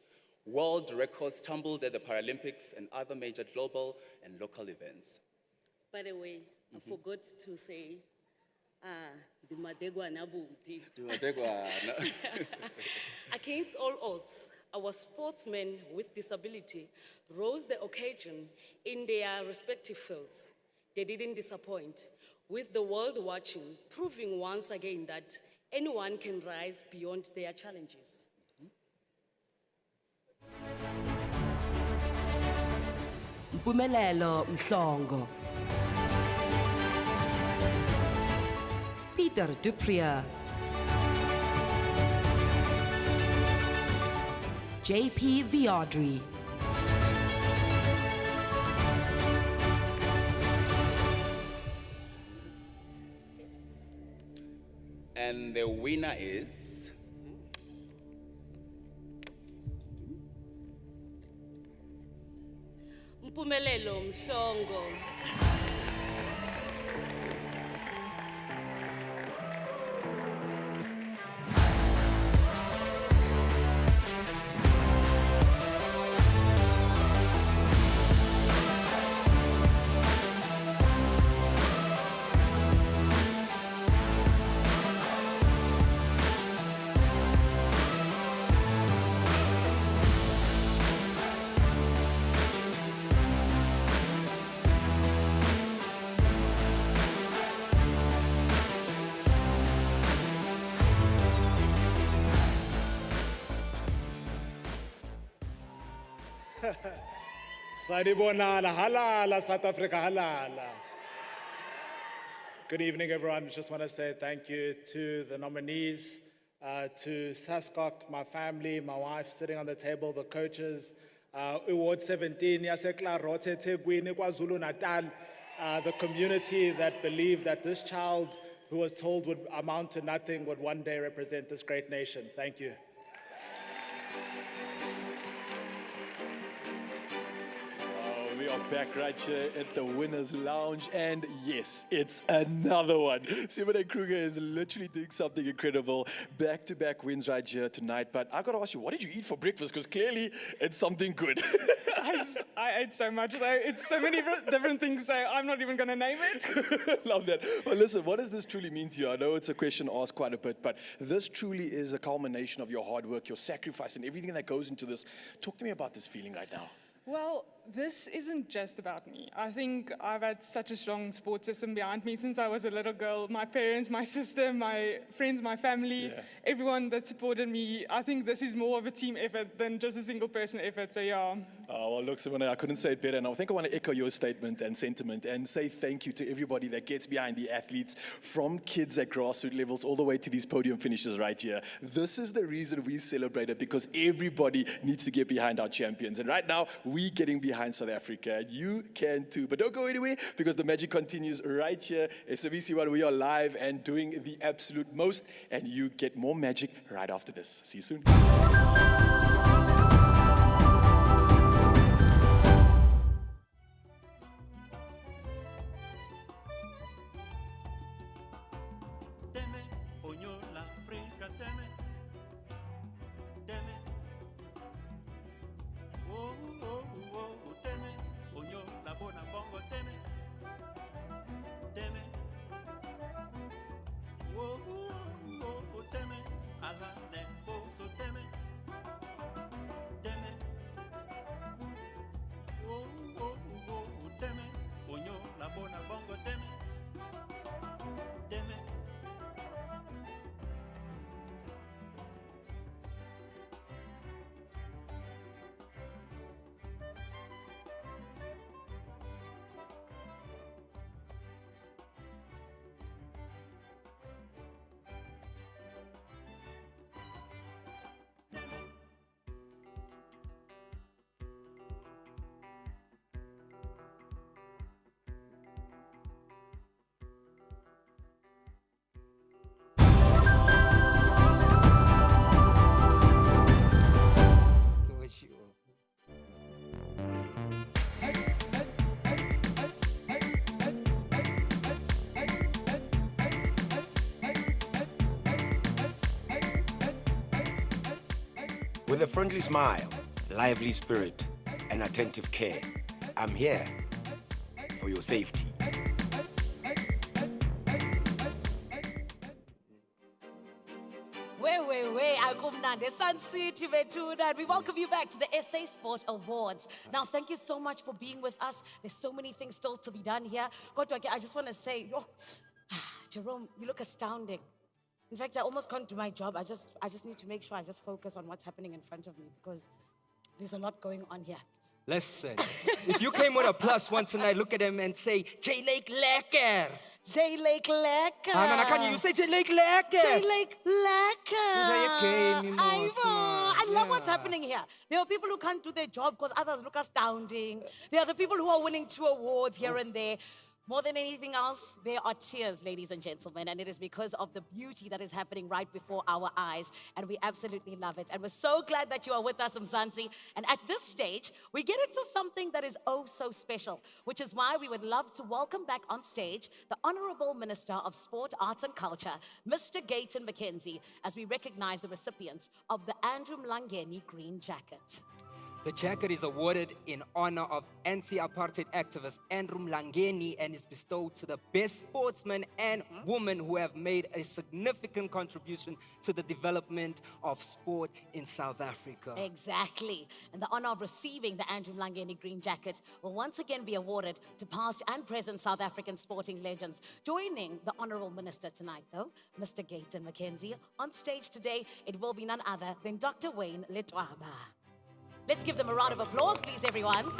World records tumbled at the Paralympics and other major global and local events. By the way, I forgot to say, the Madegwa Nabuti. Against all odds, our sportsmen with disability rose the occasion in their respective fields. They didn't disappoint, with the world watching, proving once again that anyone can rise beyond their challenges. Mpumelelo Mhlongo. Peter Dupriya. JP Viadri. And the winner is Mpumelelo Mhlongo. Sanibonana, halala, South Africa, halala. Good evening, everyone. Just want to say thank you to the nominees, to SASCOC, my family, my wife sitting on the table, the coaches, Award 17, Yasekla Rote Tegwini, KwaZulu Natal, the community that believed that this child who was told would amount to nothing would one day represent this great nation. Thank you. We are back right here at the Winners Lounge, and yes, it's another one. Simone Kruger is literally doing something incredible. Back-to-back wins right here tonight. But I got to ask you, what did you eat for breakfast? Because clearly it's something good. I ate so much, so it's so many different things, so I'm not even going to name it. Love that. Well, listen, what does this truly mean to you? I know it's a question asked quite a bit, but this truly is a culmination of your hard work, your sacrifice, and everything that goes into this. Talk to me about this feeling right now. Well, this isn't just about me. I think I've had such a strong support system behind me since I was a little girl. My parents, my sister, my friends, my family, everyone that supported me. I think this is more of a team effort than just a single person effort, so yeah. Oh, well, look, Simone, I couldn't say it better. And I think I want to echo your statement and sentiment and say thank you to everybody that gets behind the athletes, from kids at grassroots levels all the way to these podium finishes right here. This is the reason we celebrate it, because everybody needs to get behind our champions. And right now, we're getting behind South Africa. You can too. But don't go anywhere, because the magic continues right here. SABC1, we are live and doing the absolute most. And you get more magic right after this. See you soon. With a friendly smile, lively spirit, and attentive care, I'm here for your safety. Way, Akumnande, Sun City, Vetuna. We welcome you back to the SA Sport Awards. Now, thank you so much for being with us. There's so many things still to be done here. I just want to say, Jerome, you look astounding. In fact, I almost can't do my job. I just need to make sure I just focus on what's happening in front of me because there's a lot going on here. Listen, if you came with a +1 tonight, look at him and say, J Lake Lekker. J Lake Lekker. Can you say J Lake Lekker? J Lake Lekker. I love what's happening here. There are people who can't do their job because others look astounding. There are the people who are winning 2 awards here and there. More than anything else, there are tears, ladies and gentlemen, and it is because of the beauty that is happening right before our eyes, and we absolutely love it. And we're so glad that you are with us, Mzansi. And at this stage, we get into something that is oh so special, which is why we would love to welcome back on stage the Honorable Minister of Sport, Arts and Culture, Mr. Gayton McKenzie, as we recognize the recipients of the Andrew Mlangeni Green Jacket. The jacket is awarded in honor of anti-apartheid activist Andrew Mlangeni and is bestowed to the best sportsmen and women who have made a significant contribution to the development of sport in South Africa. Exactly. And the honor of receiving the Andrew Mlangeni Green Jacket will once again be awarded to past and present South African sporting legends. Joining the Honorable Minister tonight, though, Mr. Gayton McKenzie, on stage today, it will be none other than Dr. Wayne Letwaba. Let's give them a round of applause, please, everyone.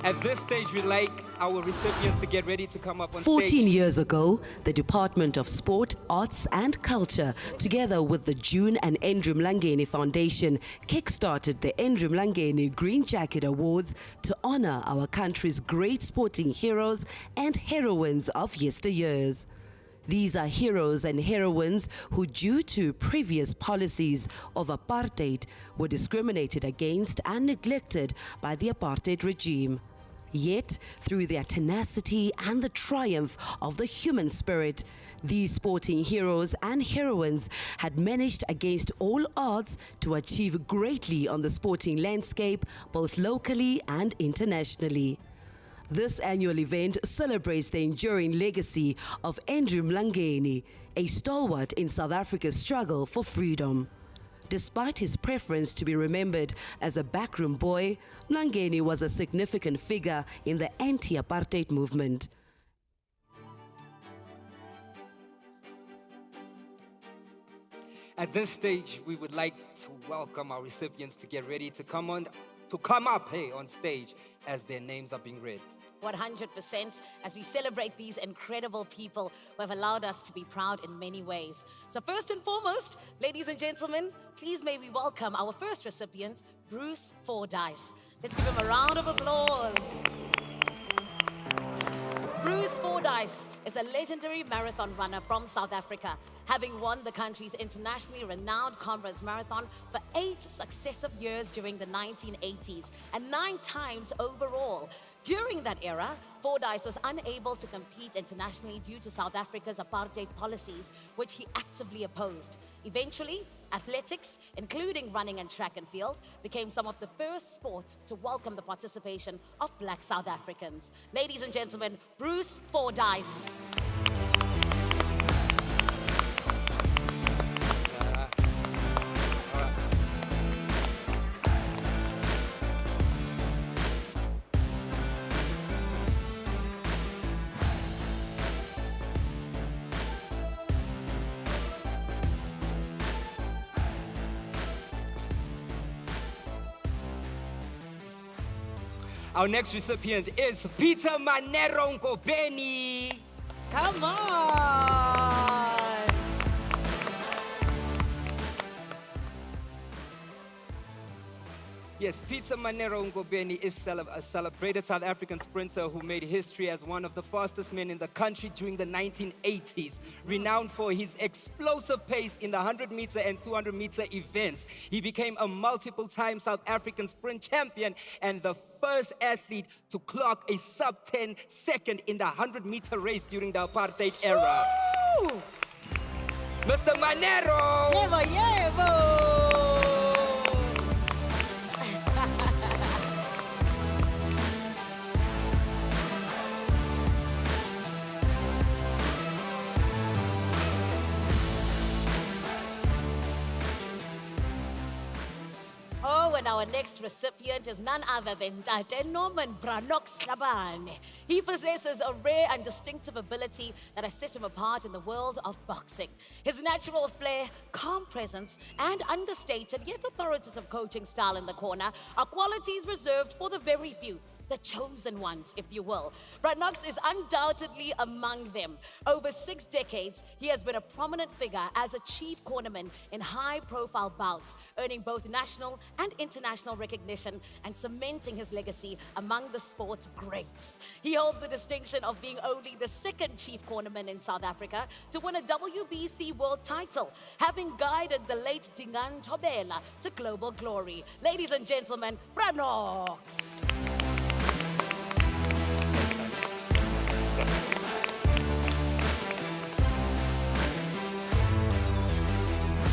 At this stage, we'd like our recipients to get ready to come up on 14 stage. years ago, the Department of Sport, Arts and Culture, together with the June and Andrew Mlangeni Foundation, kick-started the Andrew Mlangeni Green Jacket Awards to honor our country's great sporting heroes and heroines of yesteryears. These are heroes and heroines who, due to previous policies of apartheid, were discriminated against and neglected by the apartheid regime. Yet, through their tenacity and the triumph of the human spirit, these sporting heroes and heroines had managed against all odds to achieve greatly on the sporting landscape, both locally and internationally. This annual event celebrates the enduring legacy of Andrew Mlangeni, a stalwart in South Africa's struggle for freedom. Despite his preference to be remembered as a backroom boy, Mlangeni was a significant figure in the anti-apartheid movement. At this stage, we would like to welcome our recipients to get ready to come up on stage as their names are being read. 100% as we celebrate these incredible people who have allowed us to be proud in many ways. So first and foremost, ladies and gentlemen, please may we welcome our first recipient, Bruce Fordyce. Let's give him a round of applause. Bruce Fordyce is a legendary marathon runner from South Africa, having won the country's internationally renowned Comrades Marathon for 8 successive years during the 1980s and 9 times overall. During that era, Fordyce was unable to compete internationally due to South Africa's apartheid policies, which he actively opposed. Eventually, athletics, including running and track and field, became some of the first sports to welcome the participation of Black South Africans. Ladies and gentlemen, Bruce Fordyce. Our next recipient is Peter Manero Nkobeni. Come on! Yes, Peter Manero Nkobeni is a celebrated South African sprinter who made history as one of the fastest men in the country during the 1980s. Renowned for his explosive pace in the 100-meter and 200-meter events, he became a multiple-time South African sprint champion and the first athlete to clock a sub-10 second in the 100-meter race during the apartheid era. Mr. Manero. Yevo, yevo. Oh, and our next recipient is none other than Tate Norman Branox Labane. He possesses a rare and distinctive ability that has set him apart in the world of boxing. His natural flair, calm presence, and understated yet authoritative coaching style in the corner are qualities reserved for the very few. The chosen ones, if you will. Branox is undoubtedly among them. Over 6 decades, he has been a prominent figure as a chief cornerman in high-profile bouts, earning both national and international recognition and cementing his legacy among the sport's greats. He holds the distinction of being only the 2nd chief cornerman in South Africa to win a WBC world title, having guided the late Dingan Thobela to global glory. Ladies and gentlemen, Branox.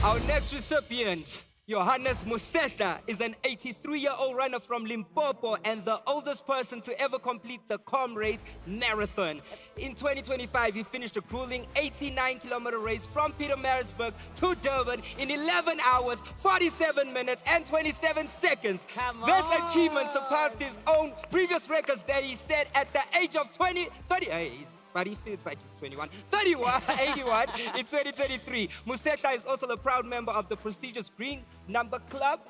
Our next recipient, Johannes Museta, is an 83-year-old runner from Limpopo and the oldest person to ever complete the Comrades Marathon. In 2025, he finished a grueling 89-kilometer race from Pietermaritzburg to Durban in 11 hours, 47 minutes, and 27 seconds. This achievement surpassed his own previous records that he set at the age of 30. But he feels like he's 81 in 2023. Museta is also a proud member of the prestigious Green Number Club,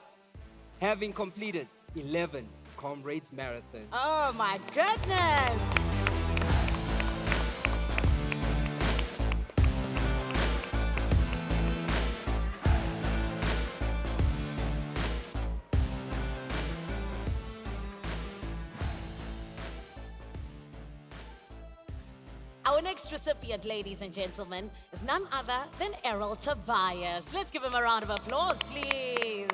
having completed 11 Comrades Marathons. Oh my goodness! Our next recipient, ladies and gentlemen, is none other than Errol Tobias. Let's give him a round of applause, please.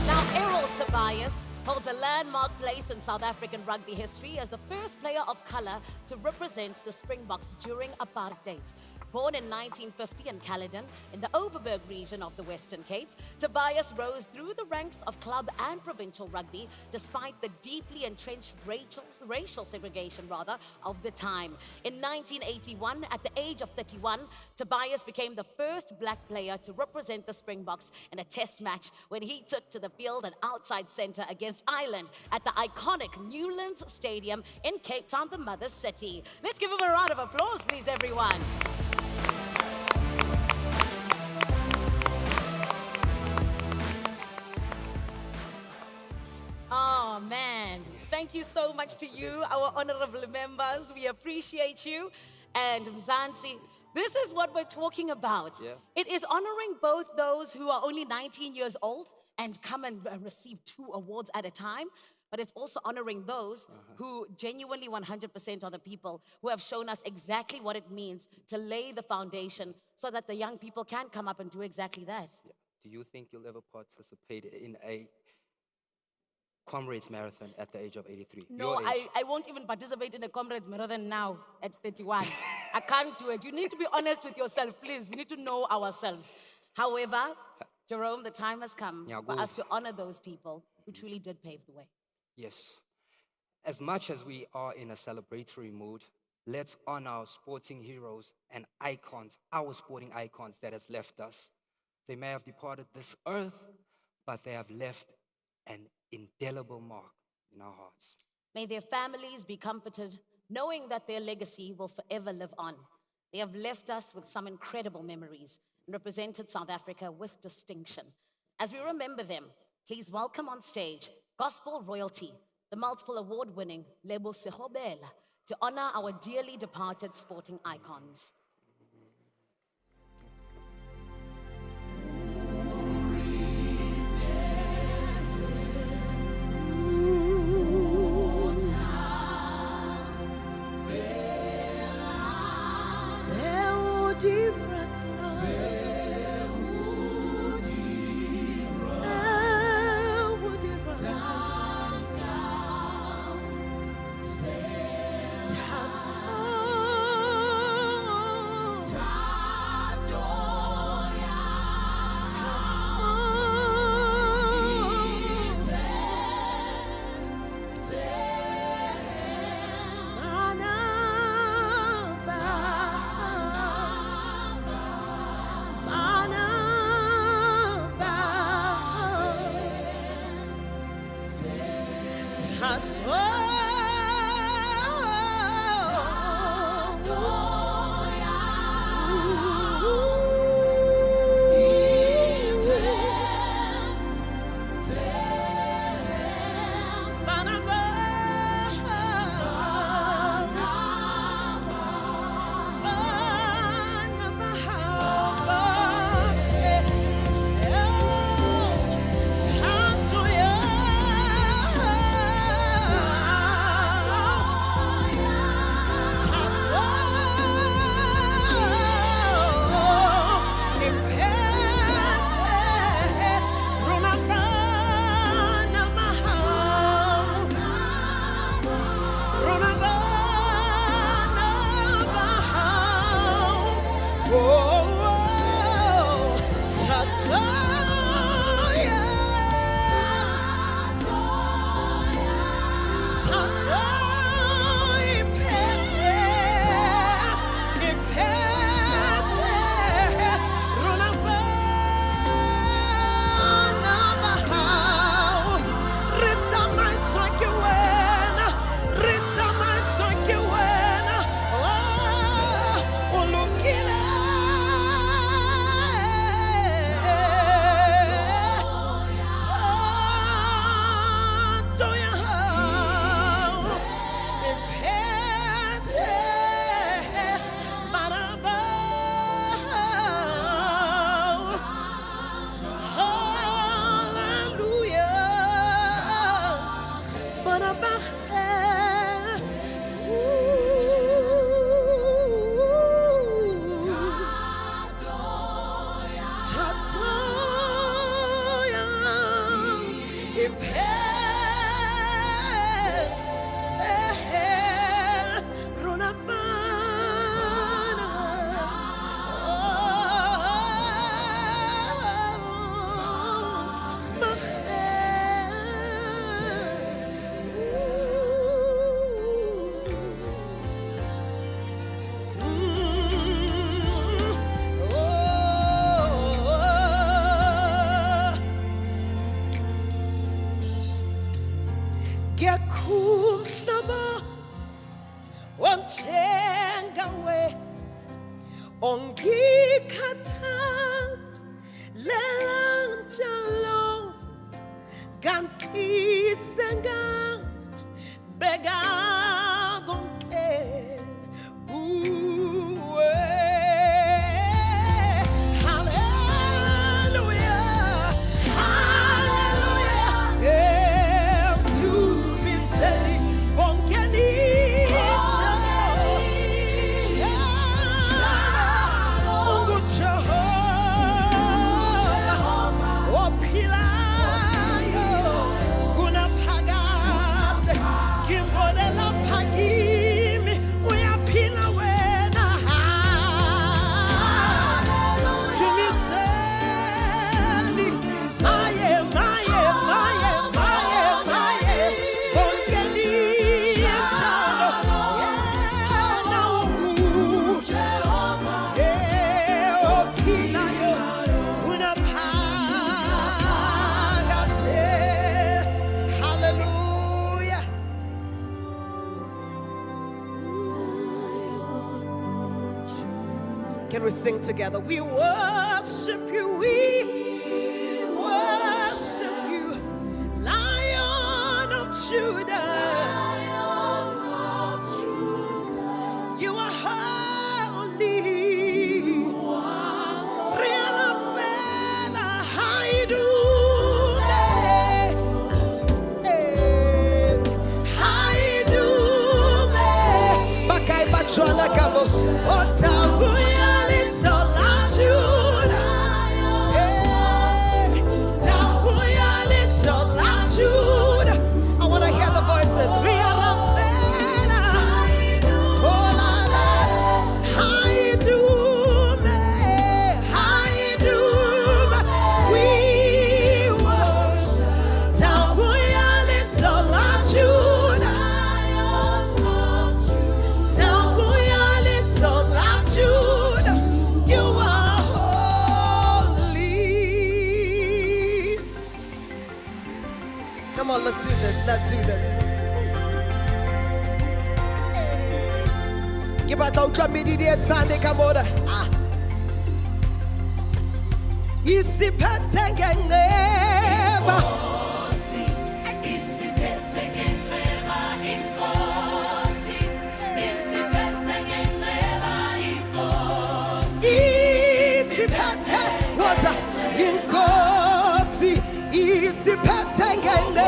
Now, Errol Tobias holds a landmark place in South African rugby history as the first player of color to represent the Springboks during apartheid. Born in 1950 in Caledon, in the Overberg region of the Western Cape, Tobias rose through the ranks of club and provincial rugby despite the deeply entrenched racial segregation of the time. In 1981, at the age of 31, Tobias became the first black player to represent the Springboks in a test match when he took to the field and outside centre against Ireland at the iconic Newlands Stadium in Cape Town, the mother city. Let's give him a round of applause, please, everyone. Oh, man. Thank you so much to you, our honorable members. We appreciate you. And Mzansi, this is what we're talking about. Yeah. It is honoring both those who are only 19 years old and come and receive 2 awards at a time, but it's also honoring those who genuinely 100% are the people who have shown us exactly what it means to lay the foundation so that the young people can come up and do exactly that. Yeah. Do you think you'll ever participate in a Comrades Marathon at the age of 83? No, I won't even participate in a Comrades Marathon now at 31. I can't do it. You need to be honest with yourself, please. We need to know ourselves. However, Jerome, the time has come for us to honor those people who truly did pave the way. Yes. As much as we are in a celebratory mood, let's honor our sporting heroes and icons, our sporting icons that has left us. They may have departed this earth, but they have left an indelible mark in our hearts. May their families be comforted, knowing that their legacy will forever live on. They have left us with some incredible memories and represented South Africa with distinction. As we remember them, please welcome on stage gospel royalty, the multiple award-winning Lebo Sehobela, to honor our dearly departed sporting icons. onjengawe ongikhatha lela njalo kanti senga bega konke uwe hallelujah hallelujah to be said bonkeni Can we sing together? We worship you, Lion of Judah. You are holy. Riarapena haidume. Haidume. Bakai bachwana kamo. Otabuya. I want to hear the voices. Come on, let's do this. Let's do this. Give out the committee Sunday, come on. Isiphethe ngeneba. Isiphethe waza inkosi. Isiphethe ngeneba.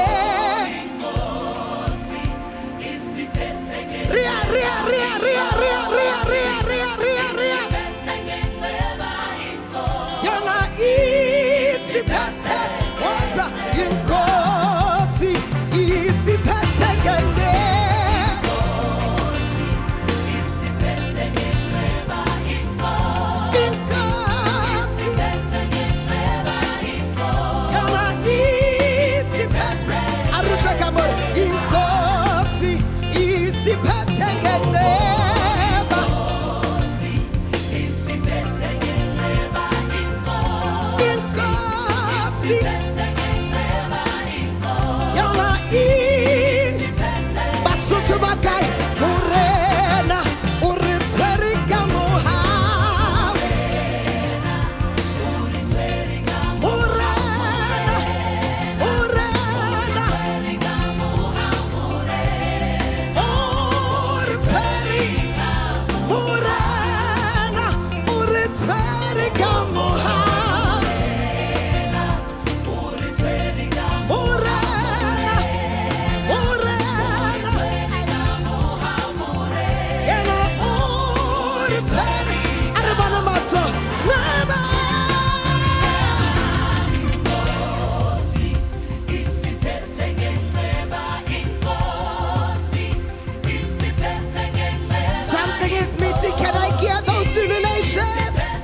Something is missing. Can I get those tribulations?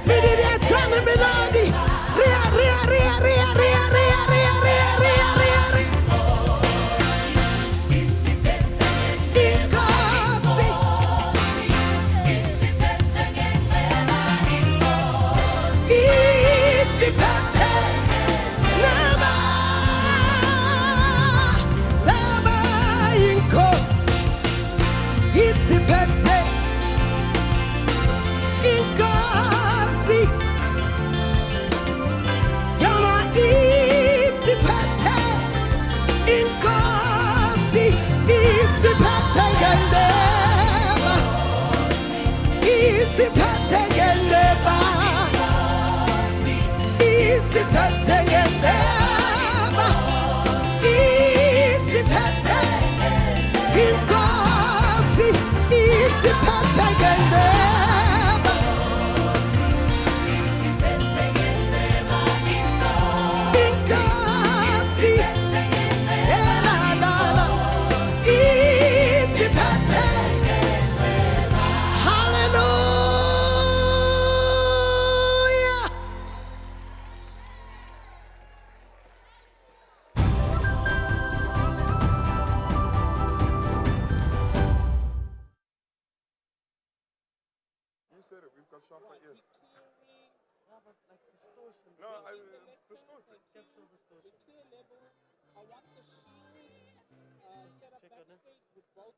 Me did it tell me melody. Ria, ria, ria, ria, ria, ria, ria, ria, ria, ria, ria. Isipete said it. We've got sharper ears. No, it's distorted. Capsule distortion. Clear level. I want the shield set up backstage with both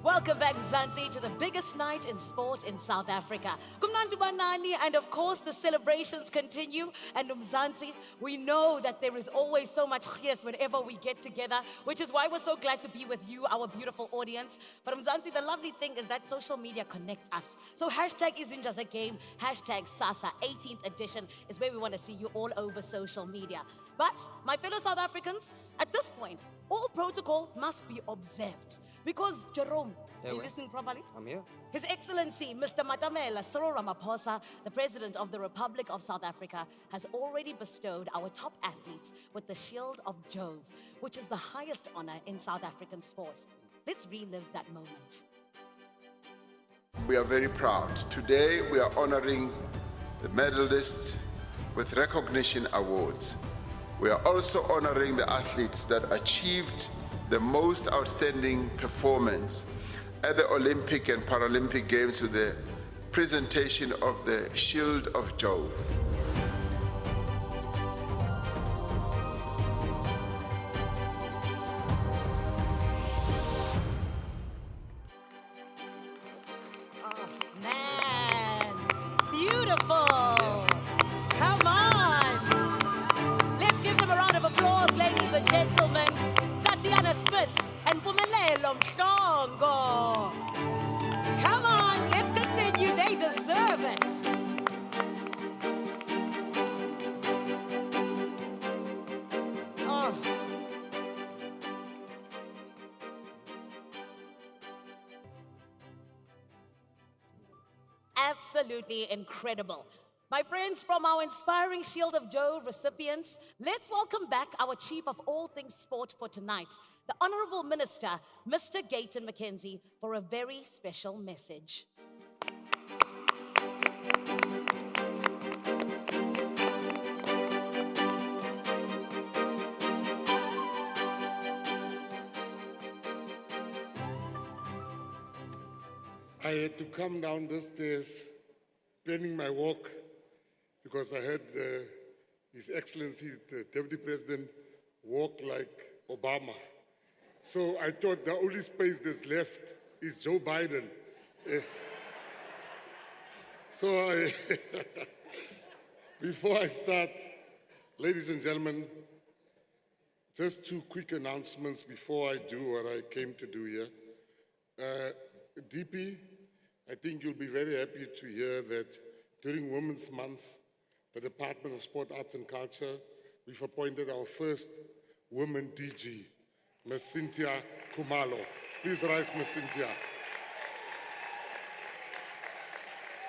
Welcome back, Mzansi, to the biggest night in sport in South Africa. Kumnandi Banani, and of course, the celebrations continue. And Mzansi, we know that there is always so much chias whenever we get together, which is why we're so glad to be with you, our beautiful audience. But Mzansi, the lovely thing is that social media connects us. So hashtag isn't just a game, hashtag SASA 18th edition is where we want to see you all over social media. But, my fellow South Africans, at this point, all protocol must be observed. Because, Jerome, are you listening properly? I'm here. His Excellency, Mr. Matamela Cyril Ramaphosa, the President of the Republic of South Africa, has already bestowed our top athletes with the Shield of Jove, which is the highest honor in South African sport. Let's relive that moment. We are very proud. Today, we are honoring the medalists with recognition awards. We are also honoring the athletes that achieved the most outstanding performance at the Olympic and Paralympic Games with the presentation of the Shield of Jove. Oh, man, beautiful. Come on. Let's give them a round of applause, ladies and gentlemen. Tatiana Smith and Pumelelo Mshongo. Come on, let's continue. They deserve it. Oh. Absolutely incredible. My friends, from our inspiring Shield of Jove recipients, let's welcome back our Chief of all things sport for tonight, the Honorable Minister, Mr. Gayton McKenzie, for a very special message. I had to come down the stairs, planning my walk, because I heard His Excellency, the Deputy President, walk like Obama. So I thought the only space that's left is Joe Biden. Before I start, ladies and gentlemen, just two quick announcements before I do what I came to do here. DP, I think you'll be very happy to hear that during Women's Month, the Department of Sport, Arts and Culture, we've appointed our first woman DG, Ms. Cynthia Khumalo. Please rise, Ms. Cynthia.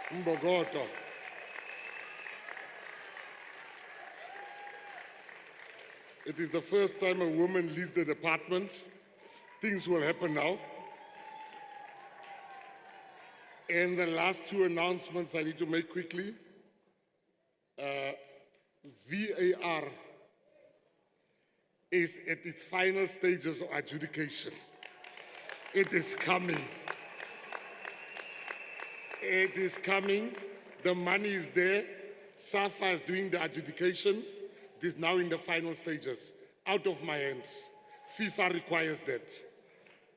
Mbogoto. It is the first time a woman leads the department. Things will happen now. And the last two announcements I need to make quickly. VAR is at its final stages of adjudication. It is coming. It is coming. The money is there. SAFA is doing the adjudication. It is now in the final stages, out of my hands. FIFA requires that.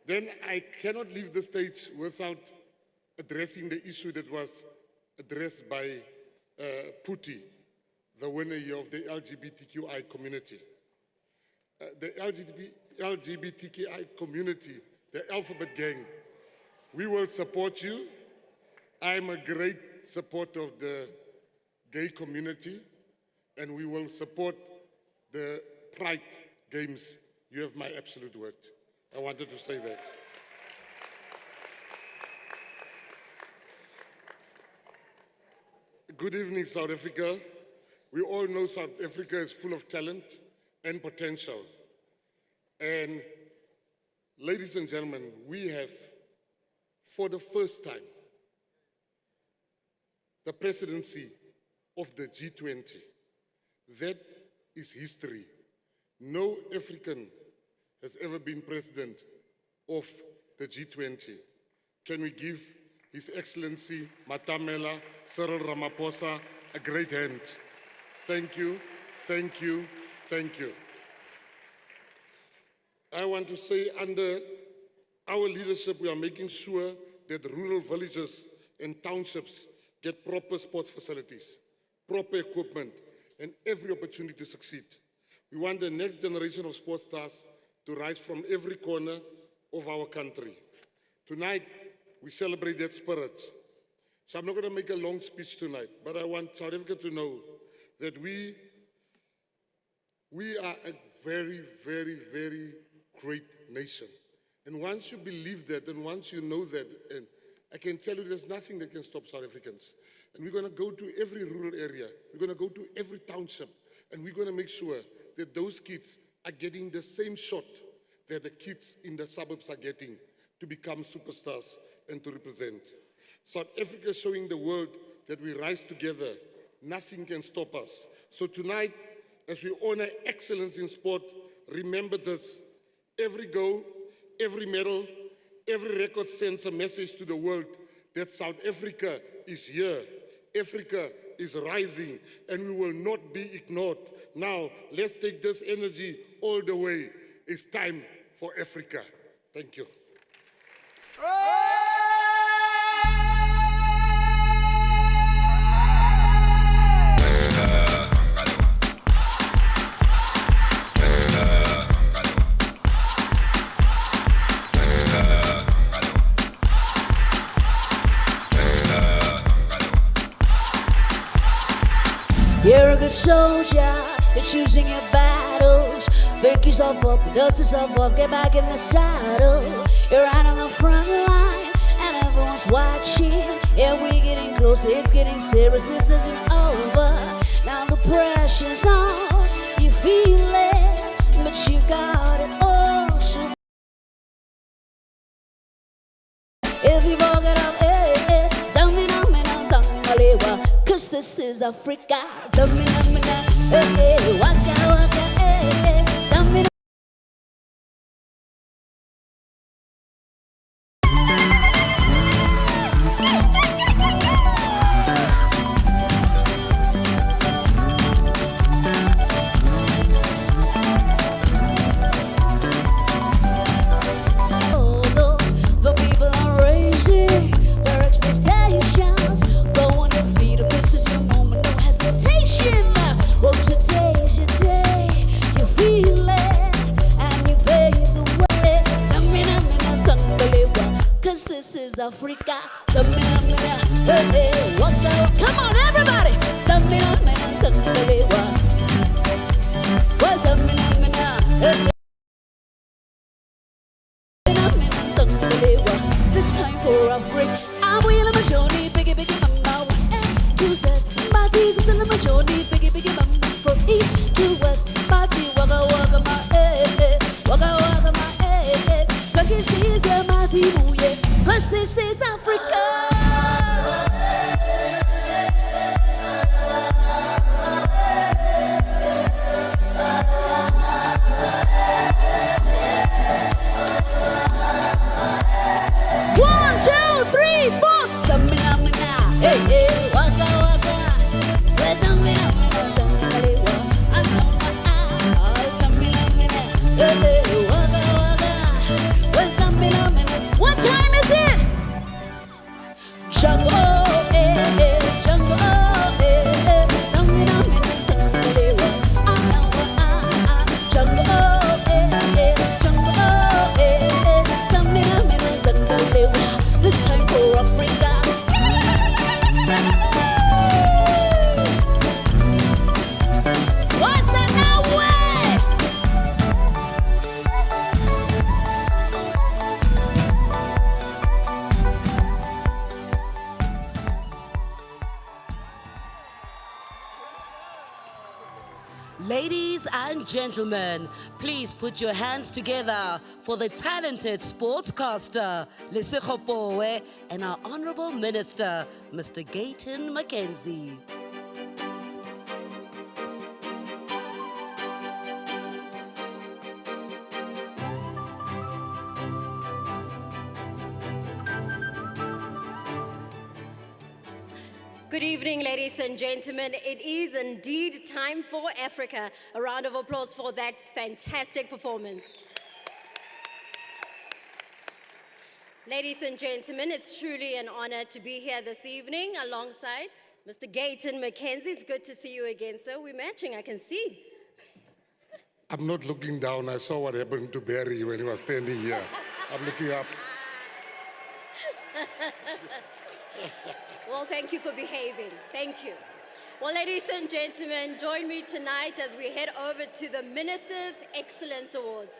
Then I cannot leave the stage without addressing the issue that was addressed by Puti, the winner here of the LGBTQI community. The LGBTQI community, the Alphabet Gang, we will support you. I'm a great supporter of the gay community, and we will support the Pride Games. You have my absolute word. I wanted to say that. Good evening, South Africa. We all know South Africa is full of talent and potential. And ladies and gentlemen, we have, for the first time, the presidency of the G20. That is history. No African has ever been president of the G20. Can we give His Excellency Matamela Cyril Ramaphosa a great hand? Thank you, thank you, thank you. I want to say, under our leadership, we are making sure that rural villages and townships get proper sports facilities, proper equipment, and every opportunity to succeed. We want the next generation of sports stars to rise from every corner of our country. Tonight, we celebrate that spirit. So I'm not going to make a long speech tonight, but I want South Africa to know that we are a very, very, very great nation. And once you believe that, and once you know that, and I can tell you there's nothing that can stop South Africans. And we're going to go to every rural area. We're going to go to every township. And we're going to make sure that those kids are getting the same shot that the kids in the suburbs are getting to become superstars and to represent. South Africa is showing the world that we rise together. Nothing can stop us. So tonight, as we honor excellence in sport, remember this. Every goal, every medal, every record sends a message to the world that South Africa is here. Africa is rising, and we will not be ignored. Now, let's take this energy all the way. It's time for Africa. Thank you. You're a good soldier, you're choosing your battles. Pick yourself up, dust yourself off, get back in the saddle. You're right on the front line, and everyone's watching. Yeah, we're getting closer, it's getting serious, this isn't over. Now the pressure's on, you feel it, but you got it all. So if you walk it up, cause this is Africa. Waka waka, the people are raising their expectations. Go on your feet, this is your moment, no hesitation. Well, today's your day, you feel it, and you pave the way. Cause this is Africa. Come on, everybody. This time for Africa. I'm wheeling my journey, biggie, biggie, mama. To set my Jesus in the majority, biggie, biggie, mama. From east to west, my tea, waka, waka, my waka, waka, my so this is a massive, yeah. Cause this is Africa. One, two, three, four. Samina, hey, hey, waka, waka. Where's Samina, Samina, hey, hey, waka, waka. Where's Samina? What time is it? Ladies and gentlemen, please put your hands together for the talented sportscaster, Lesego Powe, and our Honorable Minister, Mr. Gayton Mackenzie. Good evening, ladies and gentlemen. It is indeed time for Africa. A round of applause for that fantastic performance. Ladies and gentlemen, it's truly an honor to be here this evening alongside Mr. Gayton Mackenzie. It's good to see you again, sir. We're matching, I can see. I'm not looking down. I saw what happened to Barry when he was standing here. I'm looking up. Well, thank you for behaving. Thank you. Well, ladies and gentlemen, join me tonight as we head over to the Minister's Excellence Awards.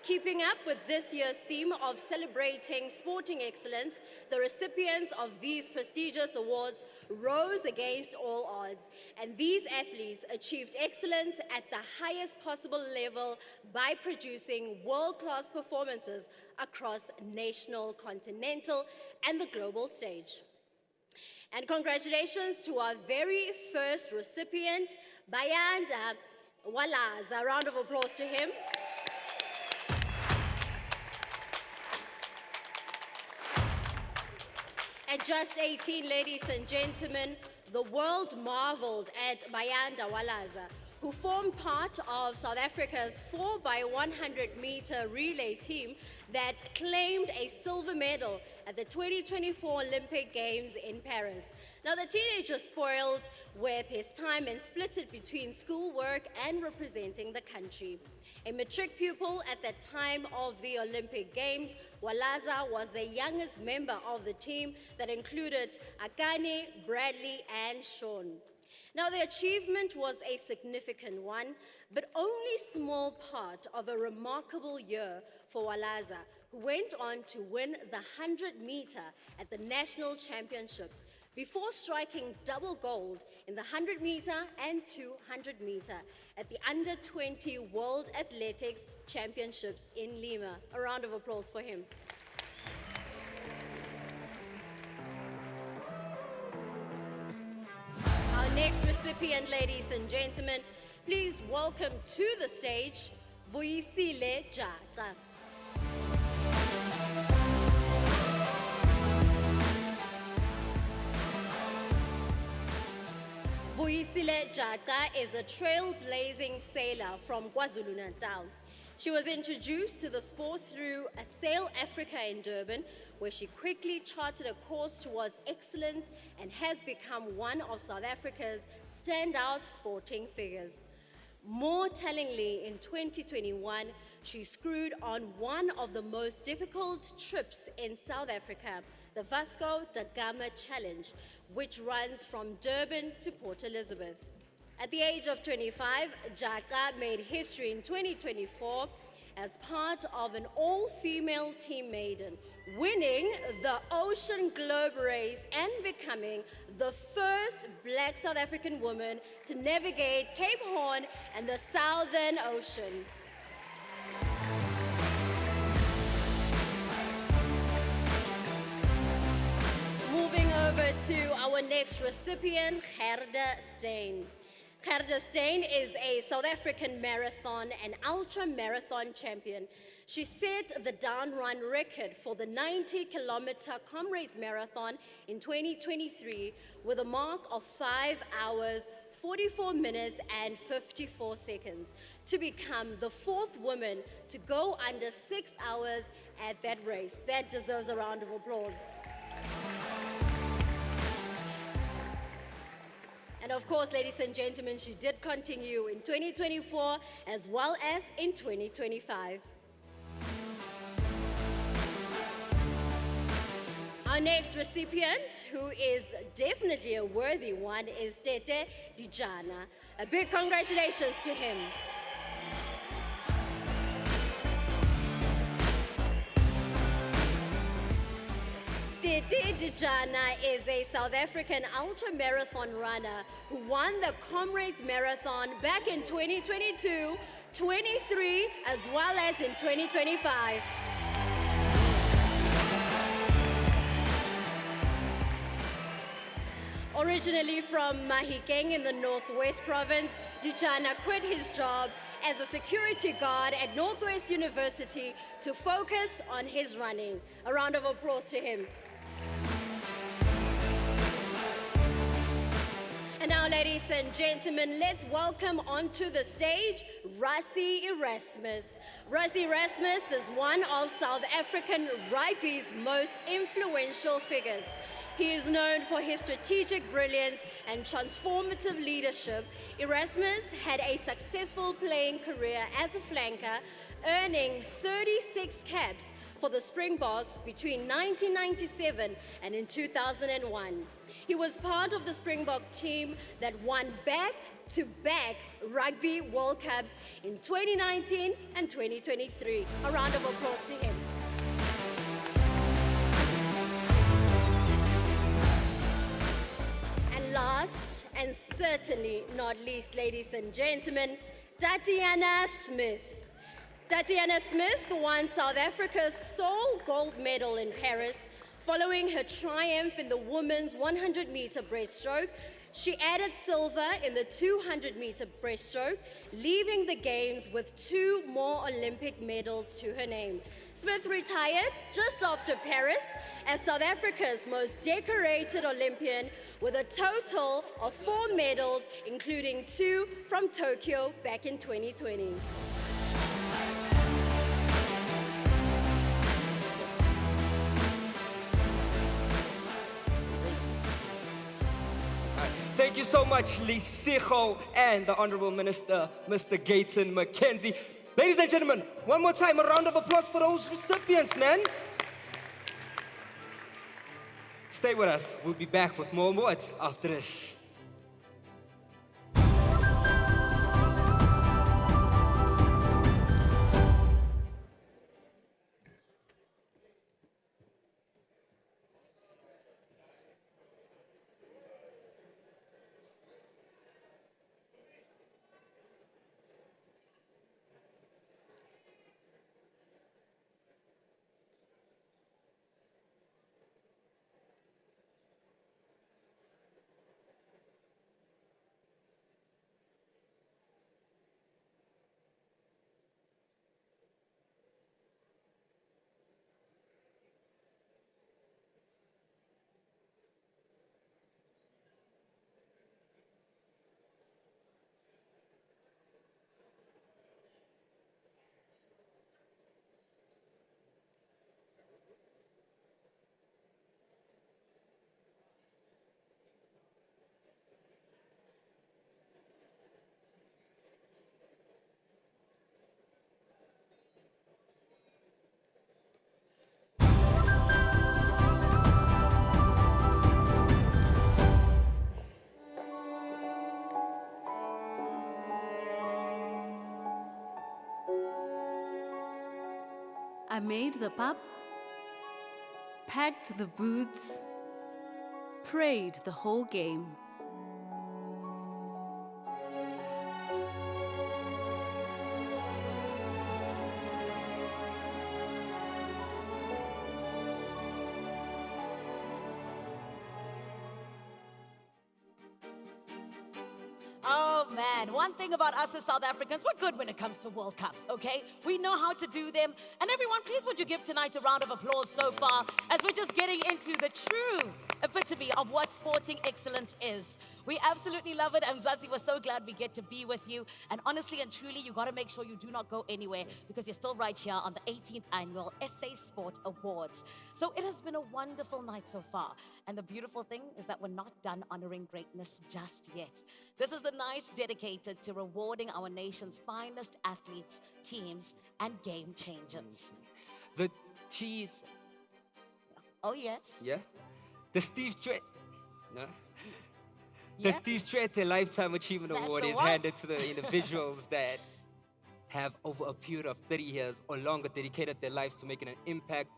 Keeping up with this year's theme of celebrating sporting excellence, the recipients of these prestigious awards rose against all odds, and these athletes achieved excellence at the highest possible level by producing world-class performances across national, continental, and the global stage. And congratulations to our very first recipient, Bayanda Walaza. A round of applause to him. At just 18, ladies and gentlemen, the world marveled at Bayanda Walaza, who formed part of South Africa's 4x100-meter relay team that claimed a silver medal at the 2024 Olympic Games in Paris. Now, the teenager spoiled with his time and split it between schoolwork and representing the country. A matric pupil at the time of the Olympic Games, Walaza was the youngest member of the team that included Akane, Bradley, and Sean. Now, the achievement was a significant one, but only a small part of a remarkable year for Walaza, who went on to win the 100-meter at the National Championships before striking double gold in the 100-meter and 200-meter at the Under-20 World Athletics Championships in Lima. A round of applause for him. Our next recipient, ladies and gentlemen, please welcome to the stage, Vuyisile Jata. Vuyisile Jata is a trailblazing sailor from KwaZulu-Natal. She was introduced to the sport through a Sail Africa in Durban, where she quickly charted a course towards excellence and has become one of South Africa's standout sporting figures. More tellingly, in 2021, she screwed on one of the most difficult trips in South Africa, the Vasco da Gama Challenge, which runs from Durban to Port Elizabeth. At the age of 25, Jaka made history in 2024 as part of an all-female team maiden, winning the Ocean Globe Race and becoming the first Black South African woman to navigate Cape Horn and the Southern Ocean. Moving over to our next recipient, Gerda Steyn. Gerda Steyn is a South African marathon and ultra-marathon champion. She set the down run record for the 90-kilometer Comrades Marathon in 2023 with a mark of 5 hours, 44 minutes and 54 seconds to become the fourth woman to go under 6 hours at that race. That deserves a round of applause. And of course, ladies and gentlemen, she did continue in 2024 as well as in 2025. Our next recipient, who is definitely a worthy one, is Tete Dijana. A big congratulations to him. Tete Dijana is a South African ultra-marathon runner who won the Comrades Marathon back in 2022, 23, as well as in 2025. Originally from Mahikeng in the Northwest Province, Dijana quit his job as a security guard at Northwest University to focus on his running. A round of applause to him. And now, ladies and gentlemen, let's welcome onto the stage Rassie Erasmus. Rassie Erasmus is one of South African rugby's most influential figures. He is known for his strategic brilliance and transformative leadership. Erasmus had a successful playing career as a flanker, earning 36 caps for the Springboks between 1997 and in 2001. He was part of the Springbok team that won back-to-back Rugby World Cups in 2019 and 2023. A round of applause to him. And last, and certainly not least, ladies and gentlemen, Tatiana Smith. Tatiana Smith won South Africa's sole gold medal in Paris. Following her triumph in the women's 100-meter breaststroke, she added silver in the 200-meter breaststroke, leaving the Games with 2 more Olympic medals to her name. Smith retired just after Paris as South Africa's most decorated Olympian with a total of 4 medals, including 2 from Tokyo back in 2020. Thank you so much, Lisijo and the Honorable Minister, Mr. Gayton McKenzie. Ladies and gentlemen, one more time, a round of applause for those recipients, man. Stay with us. We'll be back with more awards after this. I made the pub, packed the boots, prayed the whole game. Oh man, one thing about us as South Africans, we're good when it comes to World Cups, okay? We know how to do them. And everyone, please would you give tonight a round of applause so far as we're just getting into the true epitome of what sporting excellence is. We absolutely love it, and Zanzi, we're so glad we get to be with you. And honestly and truly, you got to make sure you do not go anywhere because you're still right here on the 18th Annual SA Sport Awards. So it has been a wonderful night so far. And the beautiful thing is that we're not done honoring greatness just yet. This is the night dedicated to rewarding our nation's finest athletes, teams, and game changers. The Chief. Oh, yes. Yeah? The Steve Strait. No? The Steve Strait Lifetime Achievement Award is handed to the individuals that have, over a period of 30 years or longer, dedicated their lives to making an impact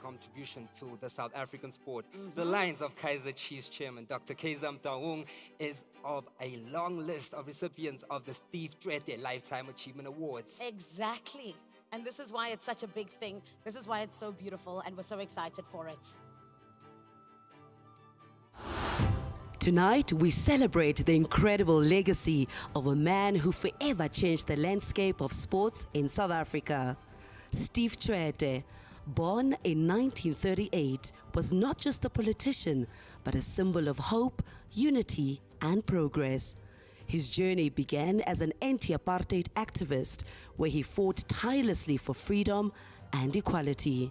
contribution to the South African sport. The Lions of Kaizer Chiefs chairman, Dr. Kaizer Mtaung, is of a long list of recipients of the Steve Tshwete Lifetime Achievement Awards. Exactly. And this is why it's such a big thing. This is why it's so beautiful, and we're so excited for it. Tonight, we celebrate the incredible legacy of a man who forever changed the landscape of sports in South Africa. Steve Tshwete, born in 1938, was not just a politician, but a symbol of hope, unity, and progress. His journey began as an anti-apartheid activist, where he fought tirelessly for freedom and equality.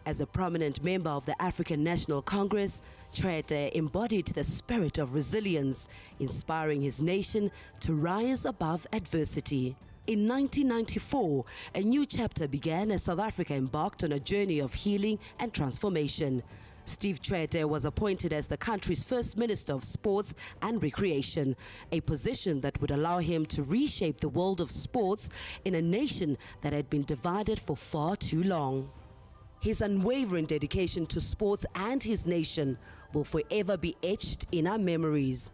As a prominent member of the African National Congress, Tshwete embodied the spirit of resilience, inspiring his nation to rise above adversity. In 1994, a new chapter began as South Africa embarked on a journey of healing and transformation. Steve Tshwete was appointed as the country's first Minister of Sports and Recreation, a position that would allow him to reshape the world of sports in a nation that had been divided for far too long. His unwavering dedication to sports and his nation will forever be etched in our memories.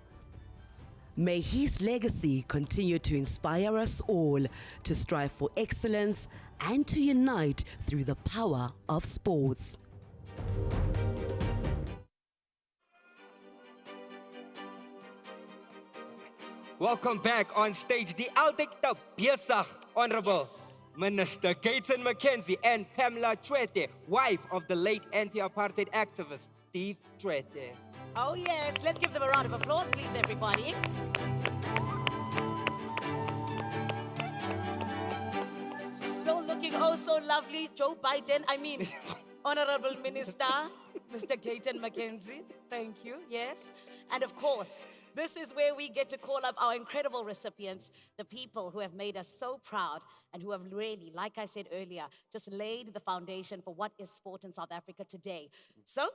May his legacy continue to inspire us all to strive for excellence and to unite through the power of sports. Welcome back on stage, die altyd te besig, Honorable Minister Gayton McKenzie and Pamela Tshwete, wife of the late anti-apartheid activist Steve Tshwete. Oh yes, let's give them a round of applause, please, everybody. Still looking oh so lovely, Joe Biden. Honorable Minister, Mr. Gayton McKenzie. Thank you, yes. And of course, this is where we get to call up our incredible recipients, the people who have made us so proud and who have really, like I said earlier, just laid the foundation for what is sport in South Africa today. So,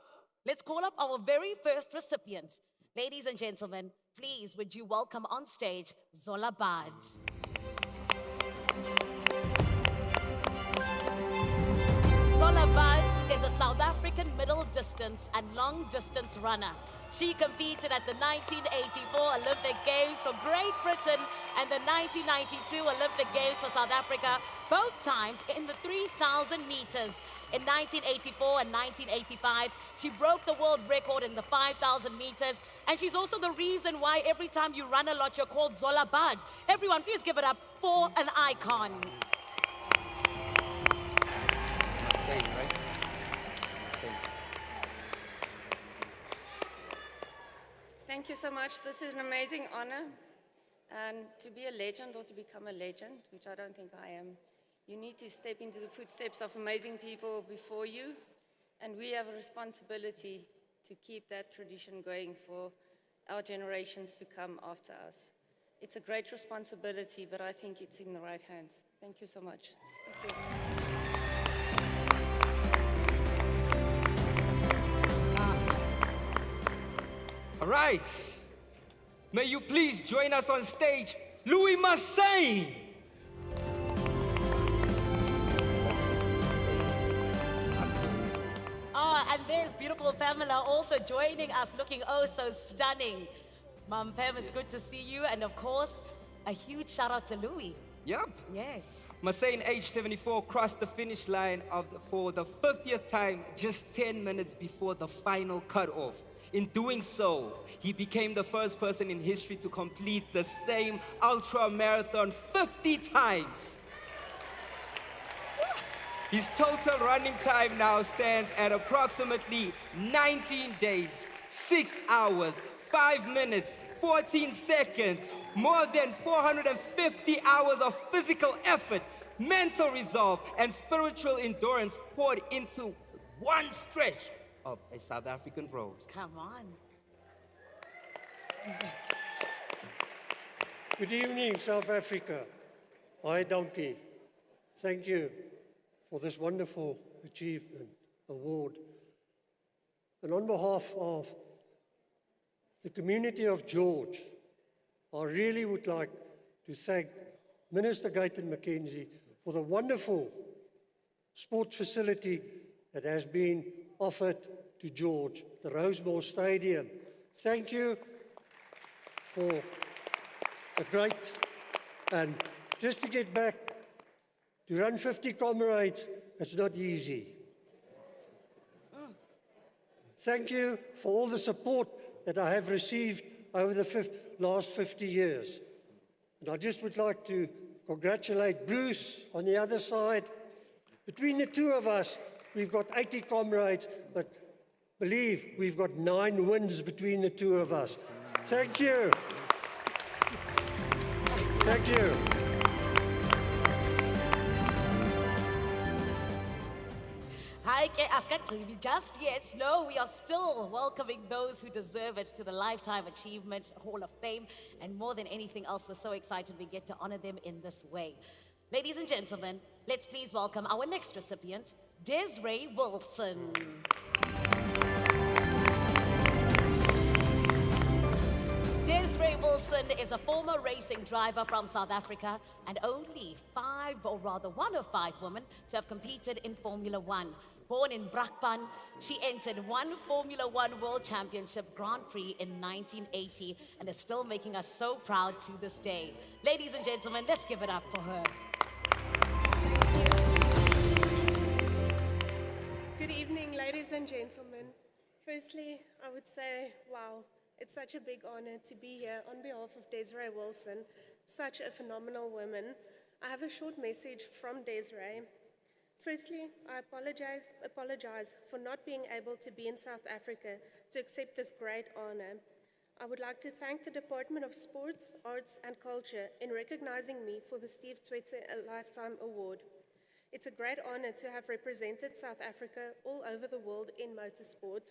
let's call up our very first recipient. Ladies and gentlemen, please would you welcome on stage Zola Bad. Zola Bad is a South African middle distance and long distance runner. She competed at the 1984 Olympic Games for Great Britain and the 1992 Olympic Games for South Africa, both times in the 3,000 meters. In 1984 and 1985, she broke the world record in the 5,000 meters, and she's also the reason why every time you run a lot, you're called Zola Bad. Everyone, please give it up for an icon. Thank you so much. This is an amazing honor. And to be a legend or to become a legend, which I don't think I am, you need to step into the footsteps of amazing people before you. And we have a responsibility to keep that tradition going for our generations to come after us. It's a great responsibility, but I think it's in the right hands. Thank you so much. Thank you. All right. May you please join us on stage, Louis Massain. Oh, and there's beautiful Pamela also joining us, looking oh so stunning. Mom Pam, it's good to see you. And of course, a huge shout out to Louis. Yep. Yes. Massain, age 74, crossed the finish line for the 50th time just 10 minutes before the final cutoff. In doing so, he became the first person in history to complete the same ultra marathon 50 times. His total running time now stands at approximately 19 days, 6 hours, 5 minutes, 14 seconds, more than 450 hours of physical effort, mental resolve, and spiritual endurance poured into one stretch of a South African road. Come on. Good evening, South Africa. Hi, Donkey. Thank you for this wonderful achievement award. And on behalf of the community of George, I really would like to thank Minister Gayton McKenzie for the wonderful sports facility that has been offered to George, the Rosemore Stadium. Thank you for a great, and just to get back, to run 50 comrades, it's not easy. Thank you for all the support that I have received over the last 50 years. And I just would like to congratulate Bruce on the other side. Between the two of us, we've got 80 comrades, but believe we've got 9 wins between the two of us. Thank you. Thank you. Hi, just yet. No, we are still welcoming those who deserve it to the Lifetime Achievement Hall of Fame. And more than anything else, we're so excited we get to honor them in this way. Ladies and gentlemen, let's please welcome our next recipient, Desiree Wilson. Desiree Wilson is a former racing driver from South Africa and only one of five women to have competed in Formula One. Born in Brakpan, she entered one Formula One World Championship Grand Prix in 1980 and is still making us so proud to this day. Ladies and gentlemen, let's give it up for her. Good evening, ladies and gentlemen. Firstly, I would say, wow, it's such a big honor to be here on behalf of Desiree Wilson, such a phenomenal woman. I have a short message from Desiree. Firstly, I apologize for not being able to be in South Africa to accept this great honor. I would like to thank the Department of Sports, Arts and Culture in recognizing me for the Steve Twitter Lifetime Award. It's a great honor to have represented South Africa all over the world in motorsport.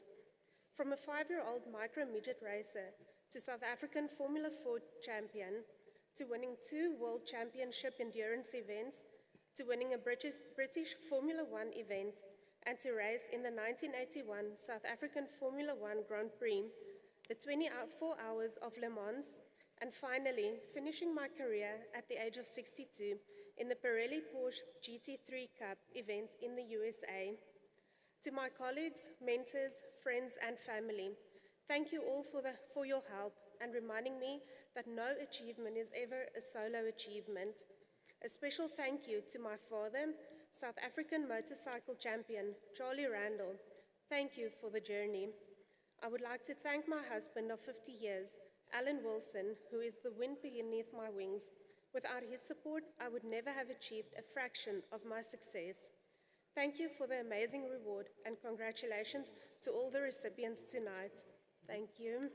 From a 5-year-old micro-midget racer to South African Formula 4 champion, to winning 2 World Championship endurance events, to winning a British Formula 1 event, and to race in the 1981 South African Formula 1 Grand Prix, the 24 Hours of Le Mans, and finally finishing my career at the age of 62 in the Pirelli Porsche GT3 Cup event in the USA. To my colleagues, mentors, friends, and family, thank you all for your help and reminding me that no achievement is ever a solo achievement. A special thank you to my father, South African motorcycle champion, Charlie Randall. Thank you for the journey. I would like to thank my husband of 50 years, Alan Wilson, who is the wind beneath my wings. Without his support, I would never have achieved a fraction of my success. Thank you for the amazing reward and congratulations to all the recipients tonight. Thank you.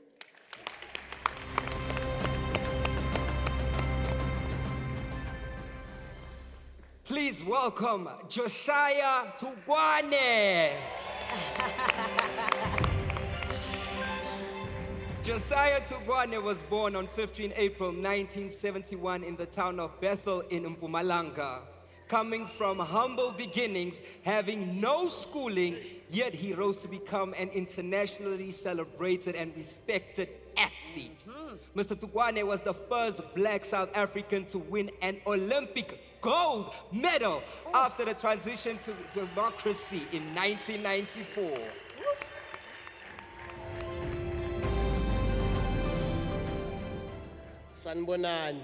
Please welcome Josiah Tugwane. Josiah Tugwane was born on 15 April 1971 in the town of Bethel in Mpumalanga. Coming from humble beginnings, having no schooling, yet he rose to become an internationally celebrated and respected athlete. Mr. Tugwane was the first black South African to win an Olympic gold medal after the transition to democracy in 1994. Sanibonani.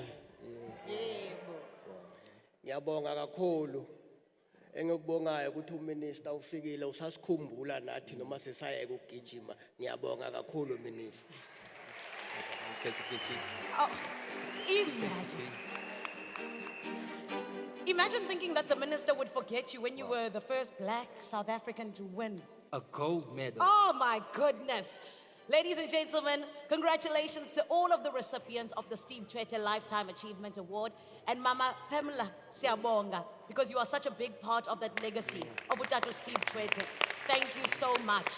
Ngiyabonga kakhulu. Engikubongayo ukuthi uminister ufikile usasikhumbula nathi noma sesaya ukugijima. Ngiyabonga kakhulu minister. Oh, imagine thinking that the minister would forget you when you were the first black South African to win a gold medal. Oh my goodness. Ladies and gentlemen, congratulations to all of the recipients of the Steve Twitter Lifetime Achievement Award and Mama Pamela Siabonga, because you are such a big part of that legacy of Utatu Steve Twitter. Thank you so much.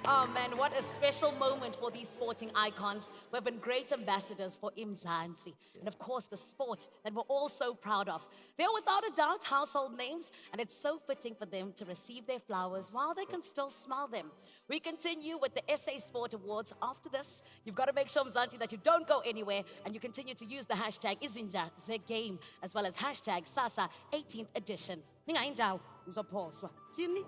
Oh man, what a special moment for these sporting icons who have been great ambassadors for Mzansi. And of course, the sport that we're all so proud of. They're without a doubt household names, and it's so fitting for them to receive their flowers while they can still smell them. We continue with the SA Sport Awards after this. You've got to make sure, Mzansi, that you don't go anywhere, and you continue to use the hashtag IzinjaZeGame, as well as hashtag Sasa 18th edition. Ningayindawo, uzophoswa. Yini?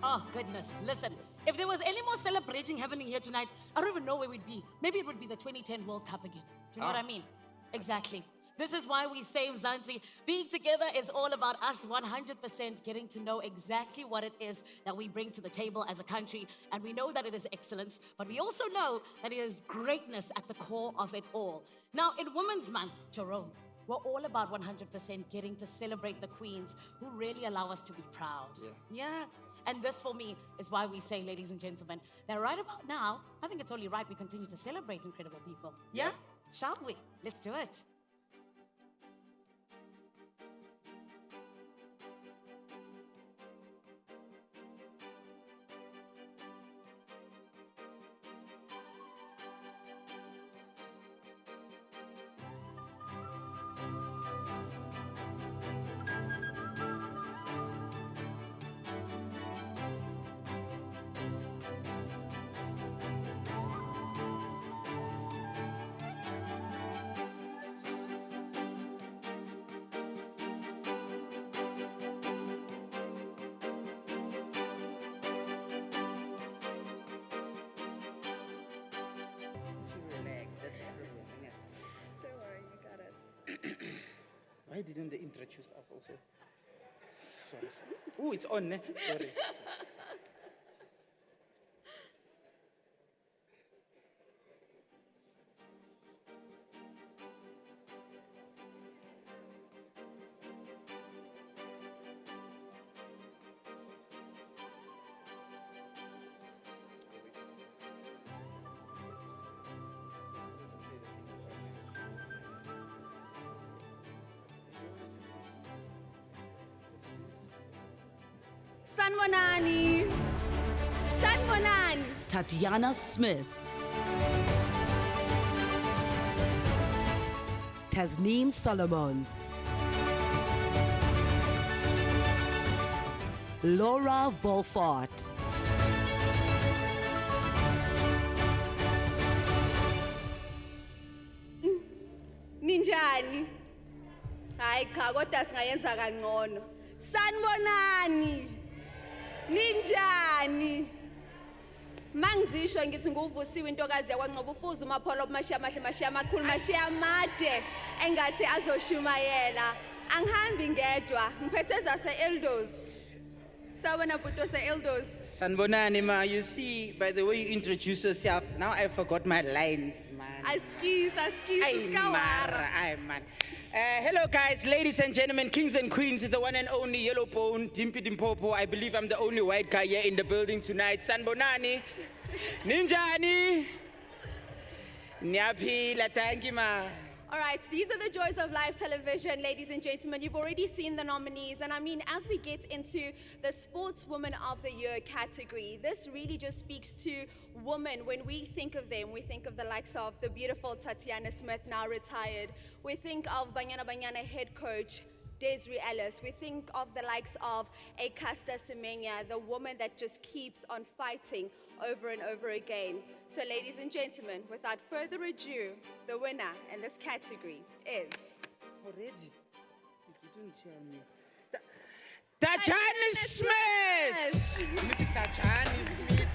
Oh, goodness. Listen, if there was any more celebrating happening here tonight, I don't even know where we'd be. Maybe it would be the 2010 World Cup again. Do you know what I mean? Exactly. This is why we say, Mzansi, being together is all about us 100% getting to know exactly what it is that we bring to the table as a country. And we know that it is excellence, but we also know that it is greatness at the core of it all. Now, in Women's Month, Jerome, we're all about 100% getting to celebrate the queens who really allow us to be proud. Yeah. And this, for me, is why we say, ladies and gentlemen, that right about now, I think it's only right we continue to celebrate incredible people. Yeah? Shall we? Let's do it. Why didn't they introduce us also? Sorry. Oh, it's on, eh? Sorry. Sanbonani. Sanbonani. Tatiana Smith. Tasneem Solomons. Laura Volfart. Ninjani? Hayi cha kodwa singayenza kangcono. Sanbonani. Ninjani? Mangizisho ngithi nguvusiwe intokazi yakwaNcobo ufuza umapholo obumashiya mahle mashiya amakhulu mashiya amade engathi azoshumayela. Angihambi ngedwa ngiphethe zase Eldos. Sawona bhuti se Eldos. Sanbonani ma, you see, by the way you introduce yourself, now I forgot my lines, man. Askis, Ay, mara, ay, man. Hello guys, ladies and gentlemen, kings and queens, it's the one and only Yellow Bone, Dimpi Dimpopo. I believe I'm the only white guy here in the building tonight. Sanbonani, Ninjani, Nyaphila, thank you ma. All right, these are the joys of live television, ladies and gentlemen. You've already seen the nominees, and I mean, as we get into the Sportswoman of the Year category, this really just speaks to women. When we think of them, we think of the likes of the beautiful Tatiana Smith, now retired. We think of Banyana Banyana head coach Desiree Ellis. We think of the likes of Akasta Semenya, the woman that just keeps on fighting over and over again. So ladies and gentlemen, without further ado, the winner in this category is... Already? Don't tell me. Tajani Smith! Mithi Tajani Smith.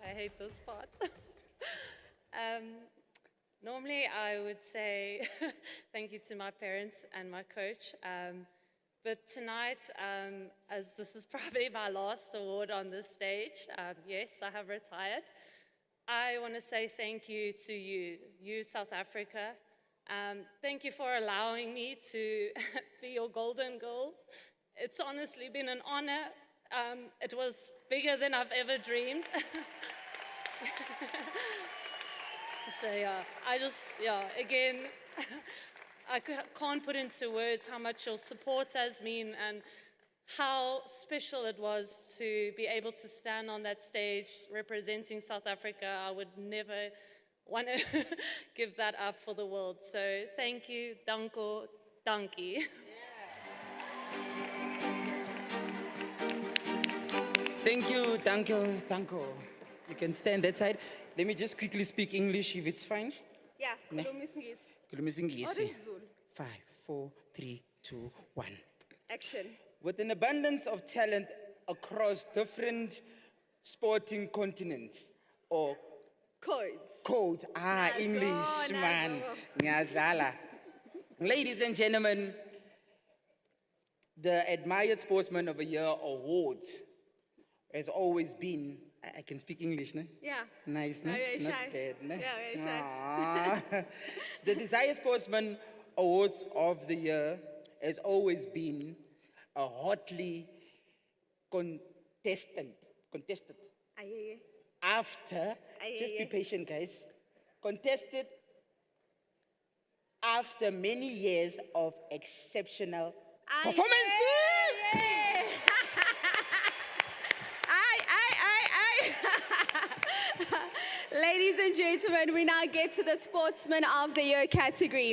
I hate this part. Normally, I would say thank you to my parents and my coach. But tonight, as this is probably my last award on this stage, yes, I have retired. I want to say thank you to you, South Africa. Thank you for allowing me to be your golden girl. It's honestly been an honor. It was bigger than I've ever dreamed. So again, I can't put into words how much your support has mean and how special it was to be able to stand on that stage representing South Africa. I would never want to give that up for the world. So thank you, danko, dankie. Thank you, danko, danko. You can stand that side. Let me just quickly speak English if it's fine. Yeah, Ne? khuluma isingisi. Khuluma isingisi. Or isiZulu. 5, 4, 3, 2, 1. Action. With an abundance of talent across different sporting continents or codes. Nazo, English, man. nazo. Ngiyadlala. Ladies and gentlemen, the Admired Sportsman of the Year Awards has always been, I can speak English, no? Yeah. Nice, no? Very Not shy. bad, no? Yeah, very shy. Aww. The Desire Sportsman Awards of the Year has always been a hotly contested. Aye. After, just be patient, guys. Contested after many years of exceptional performances. Ladies and gentlemen, we now get to the Sportsman of the Year category.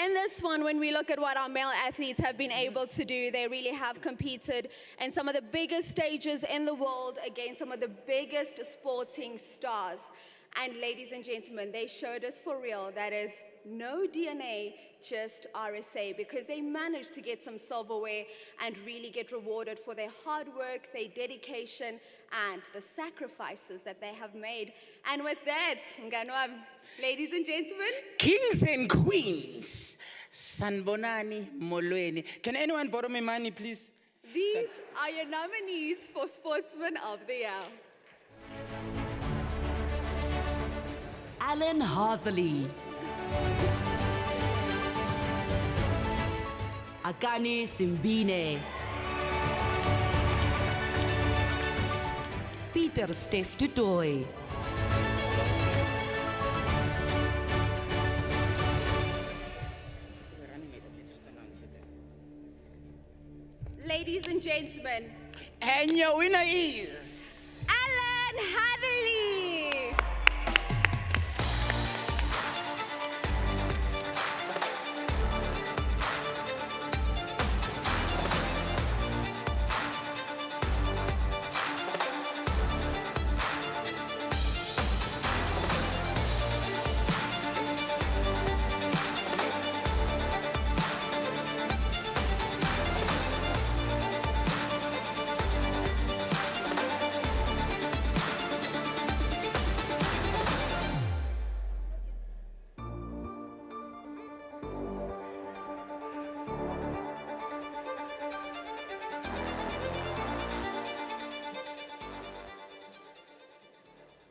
In this one, when we look at what our male athletes have been able to do, they really have competed in some of the biggest stages in the world against some of the biggest sporting stars. And ladies and gentlemen, they showed us for real that is no DNA, just RSA, because they managed to get some silverware and really get rewarded for their hard work, their dedication, and the sacrifices that they have made. And with that, Mngani, ladies and gentlemen, Kings and queens, Sanbonani, Molweni. Can anyone borrow me money, please? these are your nominees for Sportsman of the Year. Alan Hartley, Akani Simbine, Peter Steph Tutoy, Ladies and gentlemen, and your winner is Alan Hadley.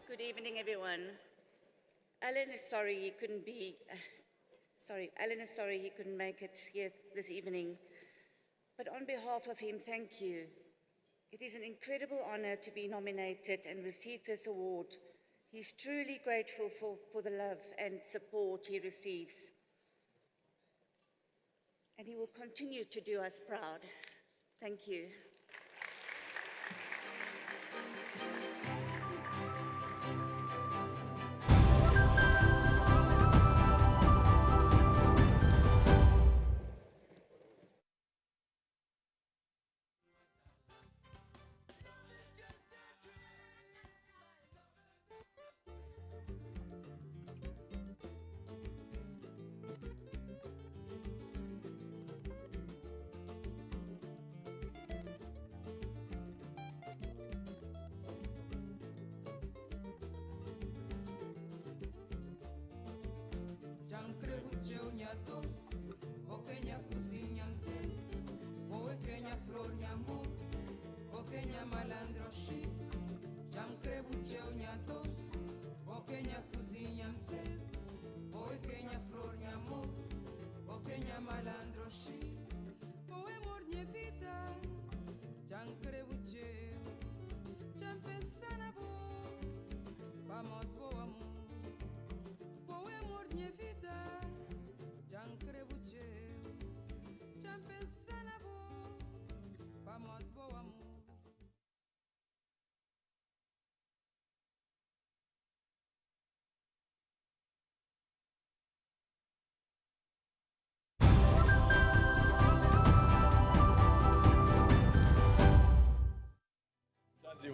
Good evening, everyone. Alan is sorry he couldn't be. Alan is sorry he couldn't make it here this evening. But on behalf of him, thank you. It is an incredible honor to be nominated and receive this award. He's truly grateful for the love and support he receives. And he will continue to do us proud. Thank you.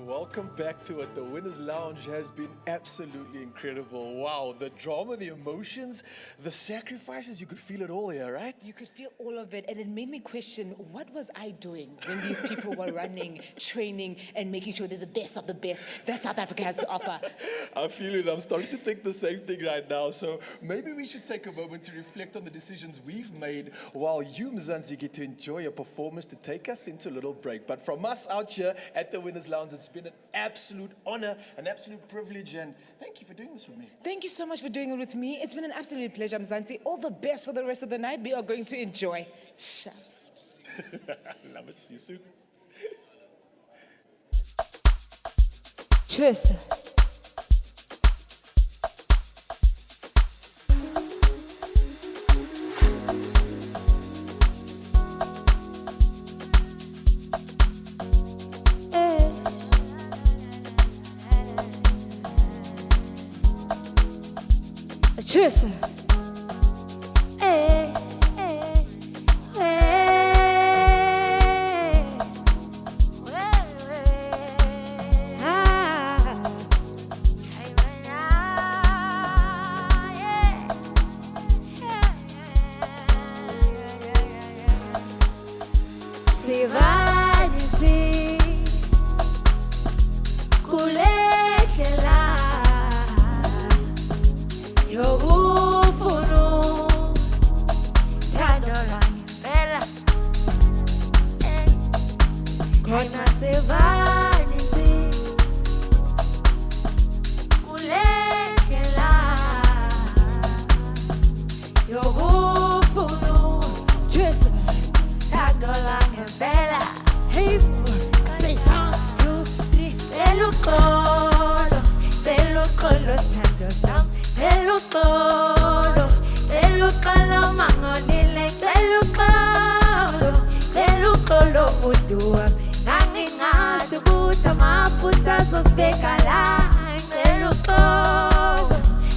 Welcome back to it. The Winners Lounge has been absolutely incredible. Wow, the drama, the emotions, the sacrifices, you could feel it all here, right? You could feel all of it, and it made me question, what was I doing when these people were running, training, and making sure they're the best of the best that South Africa has to offer? I feel it. I'm starting to think the same thing right now. So maybe we should take a moment to reflect on the decisions we've made while you, Mzansi, get to enjoy a performance to take us into a little break. But from us out here at the Winners Lounge, it's been an absolute honor, an absolute privilege, and thank you for doing this with me. Thank you so much for doing it with me. It's been an absolute pleasure, Mzansi. All the best for the rest of the night. We are going to enjoy. Love it. See you soon. Cheers. Cheers. Hey, hey, hey. Sivanisi kulekela yokufunu thando langempela khona sivanisi kulekela yokufunu Jesu thando langempela hey say 1, 2, 3 telukolo thando sam telukolo mangonile telukolo mutua nangingasi kuthi amaphutha azosibekala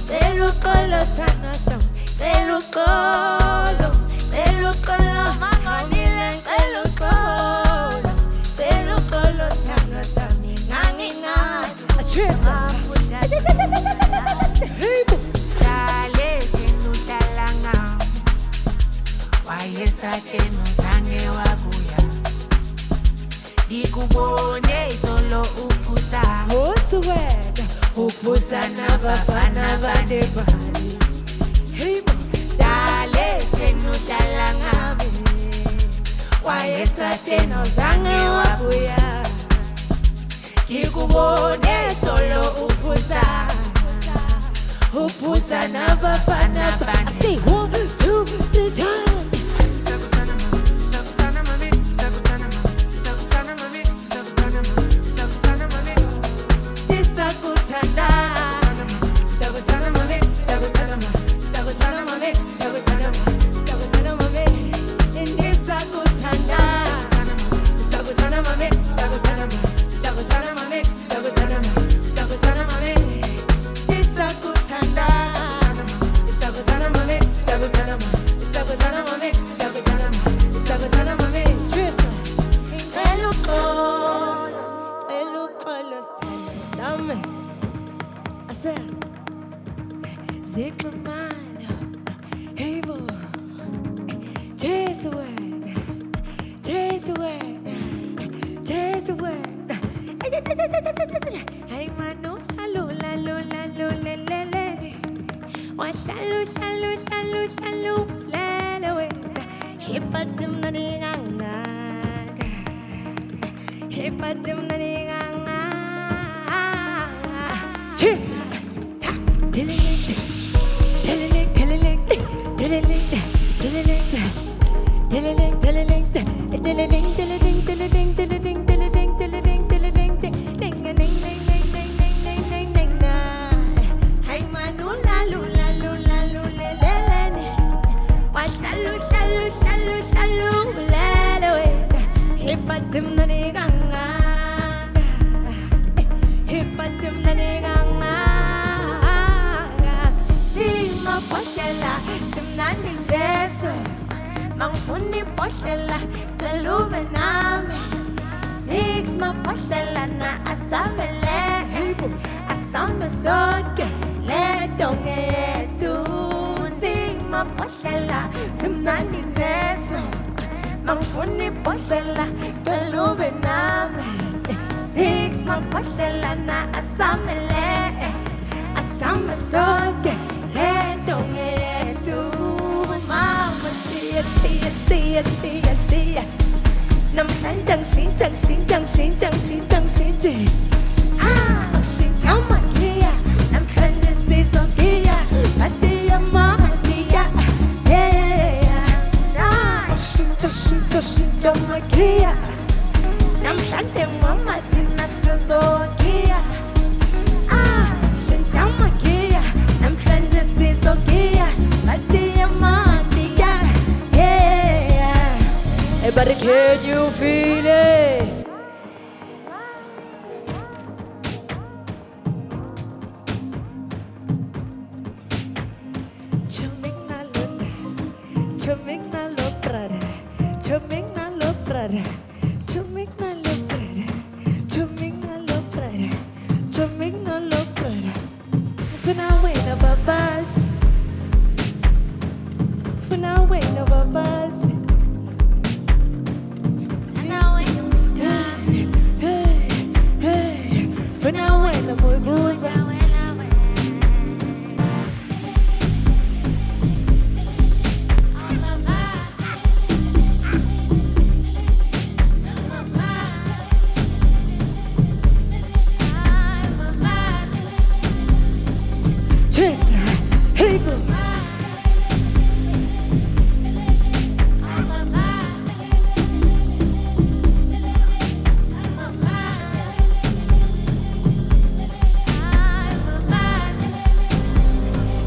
telukolo thando sam telukolo mangonile telukolo thando sam nangingasi Wayestate zange wabuya Dikubone solo upusa Osuweda Upusa na bafana badebali Dale tenu talangame Wayestate zange wabuya Dikubone solo upusa Upusa na bafana badebali I say 1, 2, 3 times Zikmamalo, hey boy, chase away, chase away, chase away. Hey mano, hello, lalo, lalo, le, le, le. Wa salu, salu, salu, salu, le, le, we. Hipatim na ninganga, hipatim na ninganga. Cheers. Mangfuni posela, talume nami. Nix ma posela na asamele, asamba soke le donge tu. Sing ma posela, simnani jesu. Mangfuni posela, talume nami. Nix ma posela na asamele, asamba soke le donge tu. Mama, see. Nam thanh chẳng xin ha, xin chào mặt kia. Nam thanh chẳng xin so kia, bắt đi em mà đi ya, yeah. Xin chào mặt kia. Nam thanh chẳng mà mặt thì na xin so kia. Xin chào mặt kia. Nam thanh chẳng xin so kia, bắt đi em mà. But can you feel it? Chuming na lo prada, chuming na lo prada, chuming na lo prada, chuming na lo prada, chuming na lo prada. For now we no babas, for now we no babas. Buena muy buza. Chesa, hey boom.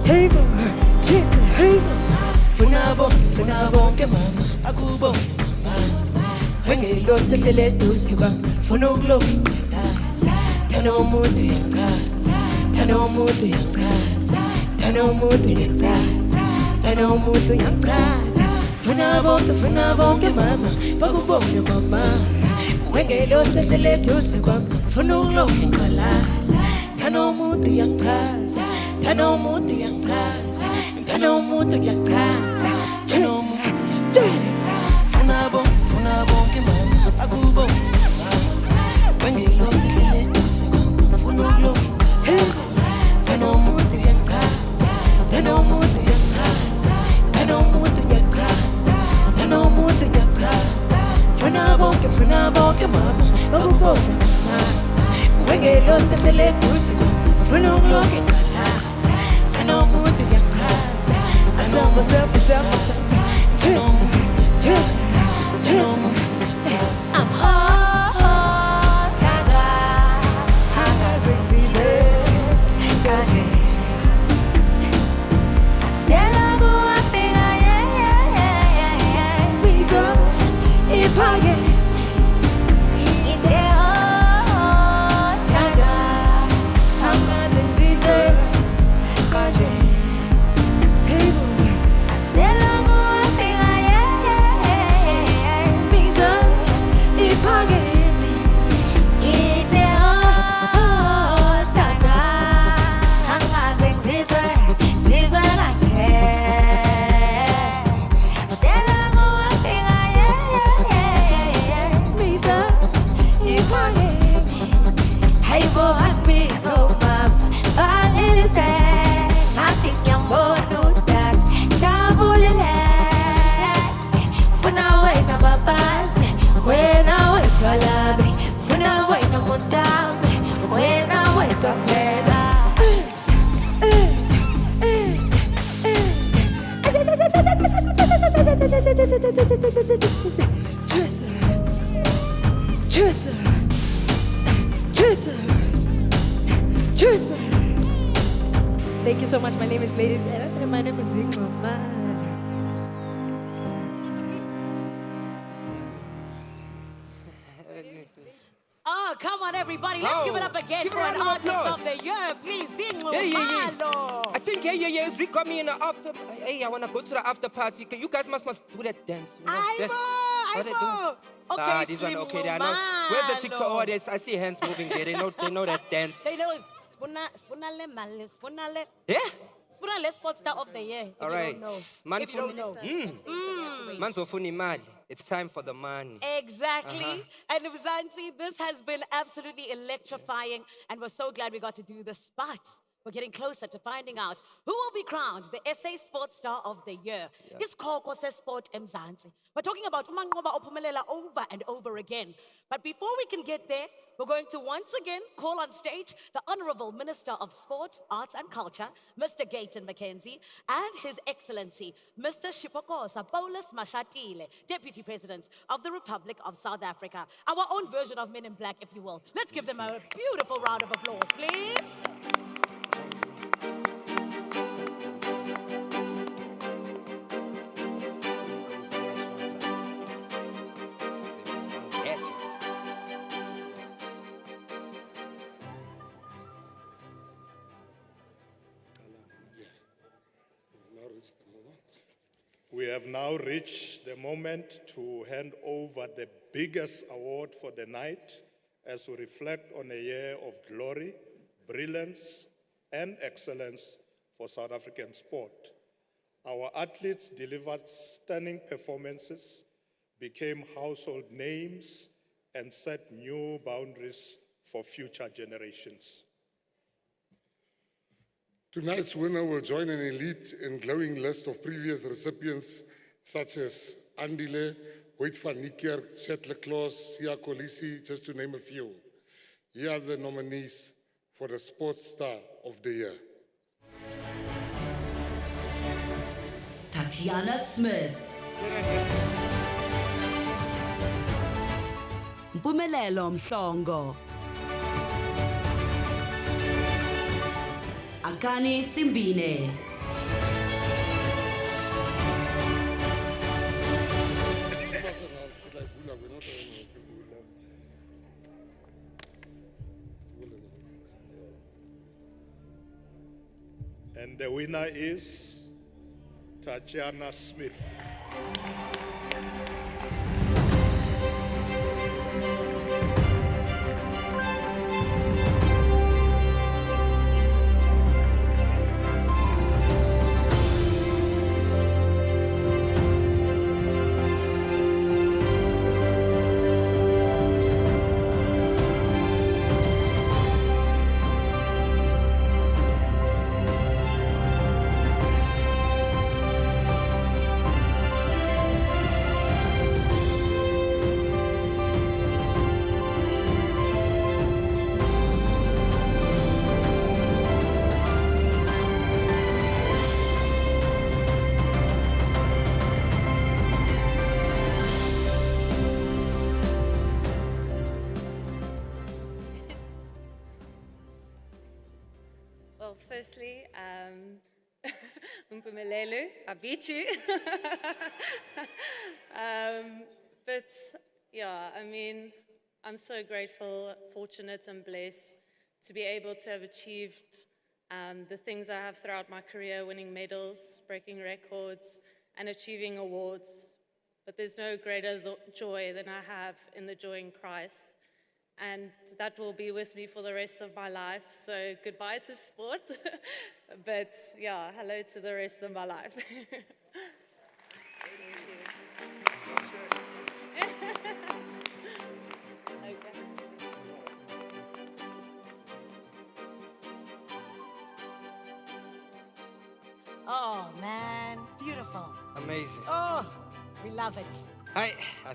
Hey boom, chesa, hey boom. Funa bon ke mama, aku bon mama. Wengi lo se le tu si kwa, funu glo la. Tano mutu yanga, tano mutu yanga, tano mutu yanga, tano mutu yanga. Funa bon ke mama, aku bon mama. Wengi lo se le tu si kwa, funu glo la. Tano mutu yanga. Tano mutu yang kansa, tano mutu yang kansa, tano mutu yang kansa. Funa bon ke mama, aku bon mama. Wengi lo se le tose kwa, funu glo tano mutu yang kansa, tano mutu yang kansa, tano mutu yang kansa, tano mutu yang kansa. Funa bon ke mama, aku bon mama. Wengi lo se le tose kwa, funu glo no mood to your class. I know myself. I'm hot, Saga. Thank you so much. My name is Lady. My name is Zikma. Oh, come on, everybody. Let's give it up again for an artist of the year. Please, Zinglo Malo. I think, Zik got me in the after. Hey, I want to go to the after party. You guys must do that dance. You know, what they do? Okay, this one, Slim okay, I know. Where's the TikTok Malo. audience? I see hands moving there. They know that dance. They know. Spunale Male, Spunale. Yeah? Spunale Sports Star of the Year. All If right. you don't know. Man, If you don't know. Manzofuni mali. It's time for the money. Exactly. And Mzansi, this has been absolutely electrifying, and we're so glad we got to do this spot. We're getting closer to finding out who will be crowned the SA Sports Star of the Year. This call was Sport Mzansi. We're talking about Umangoba Opomelela over and over again. But before we can get there, we're going to once again call on stage the Honorable Minister of Sport, Arts and Culture, Mr. Gayton McKenzie, and His Excellency, Mr. Shipokosa Paulus Mashatile, Deputy President of the Republic of South Africa. Our own version of Men in Black, if you will. Let's give them a beautiful round of applause, please. We have now reached the moment to hand over the biggest award for the night as we reflect on a year of glory, brilliance, and excellence for South African sport. Our athletes delivered stunning performances, became household names, and set new boundaries for future generations. Tonight's winner will join an elite and glowing list of previous recipients such as Andile, Hoyt van Niekerk, Shetler Klaus, Sia Kolisi, just to name a few. Here are the nominees for the Sports Star of the Year. Tatiana Smith. Mpumelelo Mhlongo. Akani Simbine. And the winner is Tatiana Smith. Well, firstly, Mpumelelo, I beat you. But yeah, I mean, I'm so grateful, fortunate and blessed to be able to have achieved the things I have throughout my career, winning medals, breaking records, and achieving awards. But there's no greater joy than I have in the joy in Christ. And that will be with me for the rest of my life. So goodbye to sport. But yeah, hello to the rest of my life. Oh, man, beautiful. Amazing. Oh, we love it. I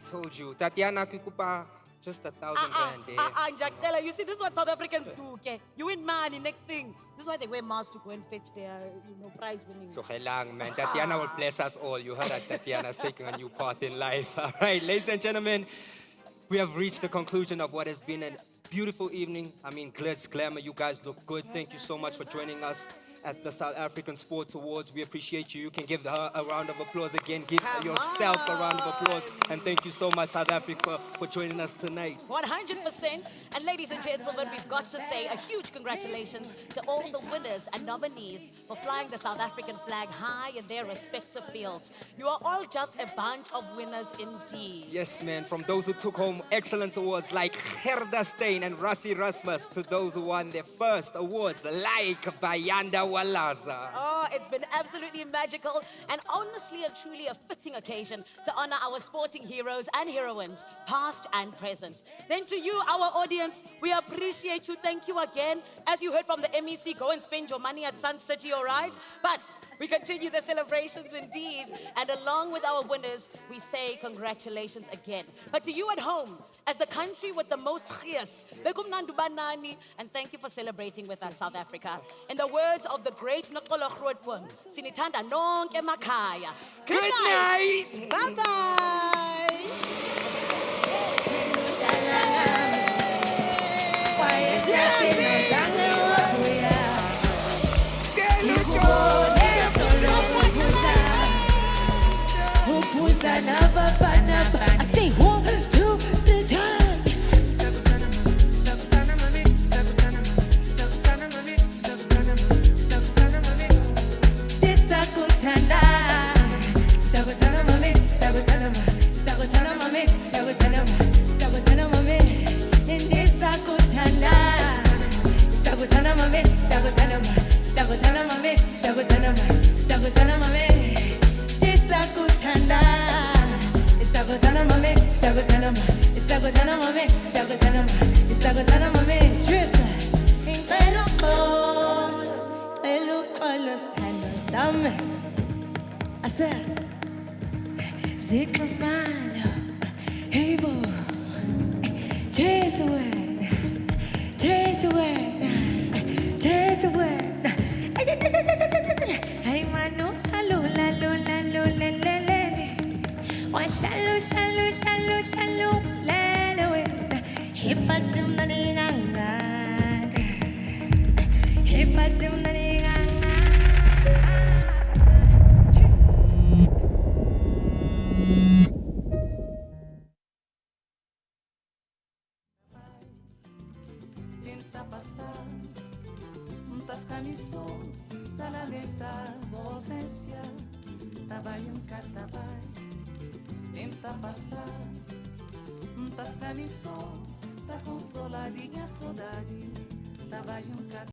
told you, Tatiana Kikupa, Just 1,000 rand there. Njaktela, you see, this is what South Africans do, okay? You win money, next thing. This is why they wear masks to go and fetch their, prize winnings. So gelang, man. Tatiana will bless us all. You heard that Tatiana's taking a new path in life. All right, ladies and gentlemen, we have reached the conclusion of what has been a beautiful evening. I mean, glitz, glamour, you guys look good. Thank you so much for joining us at the South African Sports Awards. We appreciate you. You can give her a round of applause again. Give yourself a round of applause. And thank you so much, South Africa, for joining us tonight. 100%. And ladies and gentlemen, we've got to say a huge congratulations to all the winners and nominees for flying the South African flag high in their respective fields. You are all just a bunch of winners indeed. Yes, man. From those who took home excellence awards like Gerda Steyn and Rassie Rasmus to those who won their first awards like Bayanda Walaza. Oh, it's been absolutely magical and honestly and truly a fitting occasion to honor our sporting heroes and heroines, past and present. Then to you, our audience, we appreciate you. Thank you again. As you heard from the MEC, go and spend your money at Sun City, all right? But we continue the celebrations indeed. And along with our winners, we say congratulations again. But to you at home, as the country with the most gees, bekumnandi banani, and thank you for celebrating with us, South Africa. In the words of the great Nokolo Grootboom, sinithanda nonke emakhaya. Good night. Bye-bye. I say 1, 2, 3, turn. Tenta passar, tá ficando só, tá consoladinha a saudade, tá vai